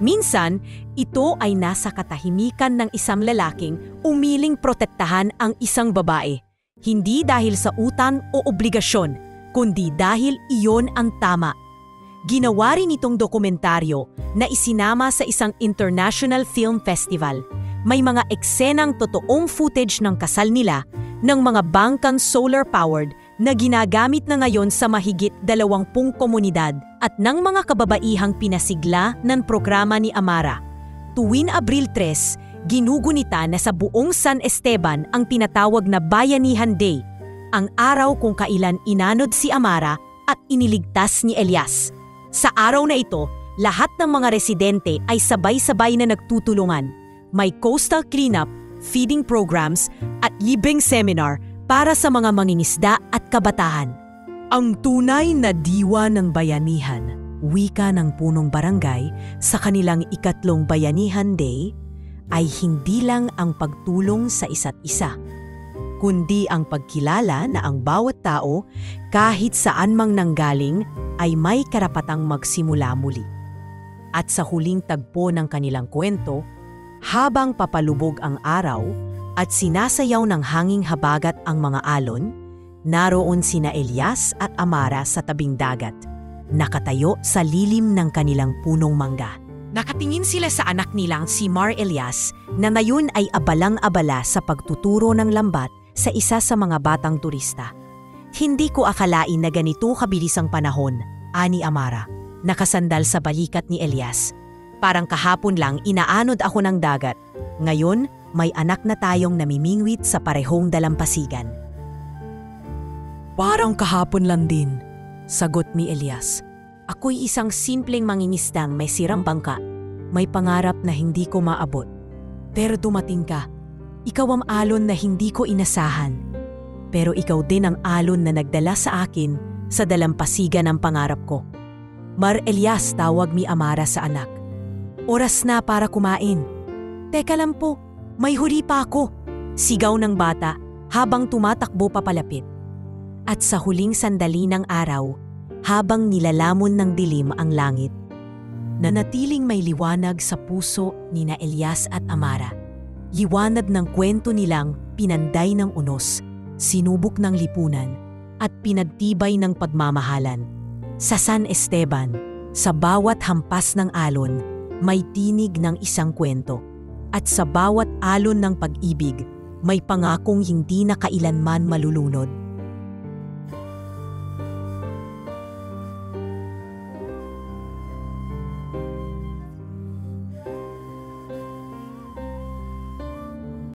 Minsan, ito ay nasa katahimikan ng isang lalaking umiling protektahan ang isang babae. Hindi dahil sa utan o obligasyon, kundi dahil iyon ang tama. Ginawa rin itong dokumentaryo na isinama sa isang international film festival. May mga eksenang totoong footage ng kasal nila ng mga bangkang solar-powered na ginagamit na ngayon sa mahigit 20 komunidad at ng mga kababaihang pinasigla ng programa ni Amara. Tuwing Abril 3, ginugunita na sa buong San Esteban ang tinatawag na Bayanihan Day, ang araw kung kailan inanod si Amara at iniligtas ni Elias. Sa araw na ito, lahat ng mga residente ay sabay-sabay na nagtutulungan. May coastal cleanup, feeding programs at libreng seminar para sa mga mangingisda at kabataan. Ang tunay na diwa ng bayanihan, wika ng punong barangay sa kanilang 3 Bayanihan Day, ay hindi lang ang pagtulong sa isa't isa, kundi ang pagkilala na ang bawat tao, kahit saan mang nanggaling, ay may karapatang magsimula muli. At sa huling tagpo ng kanilang kwento, habang papalubog ang araw at sinasayaw ng hanging habagat ang mga alon, naroon sina Elias at Amara sa tabing dagat, nakatayo sa lilim ng kanilang punong mangga. Nakatingin sila sa anak nilang si Mar Elias na ngayon ay abalang-abala sa pagtuturo ng lambat sa isa sa mga batang turista. Hindi ko akalain na ganito kabilis ang panahon, ani Amara, nakasandal sa balikat ni Elias. Parang kahapon lang inaanod ako ng dagat. Ngayon, may anak na tayong namimingwit sa parehong dalampasigan. Parang kahapon lang din, sagot ni Elias. Ako'y isang simpleng mangingisdang may sirang bangka. May pangarap na hindi ko maabot. Pero dumating ka. Ikaw ang alon na hindi ko inasahan. Pero ikaw din ang alon na nagdala sa akin sa dalampasigan ng pangarap ko. Mar Elias, tawag mi Amara sa anak. Oras na para kumain. Teka lang po, may huli pa ako. Sigaw ng bata habang tumatakbo papalapit. At sa huling sandali ng araw, habang nilalamon ng dilim ang langit, nanatiling may liwanag sa puso ni na Elias at Amara. Liwanag ng kwento nilang pinanday ng unos, sinubok ng lipunan, at pinagtibay ng pagmamahalan. Sa San Esteban, sa bawat hampas ng alon, may tinig ng isang kwento. At sa bawat alon ng pag-ibig, may pangakong hindi na kailanman malulunod.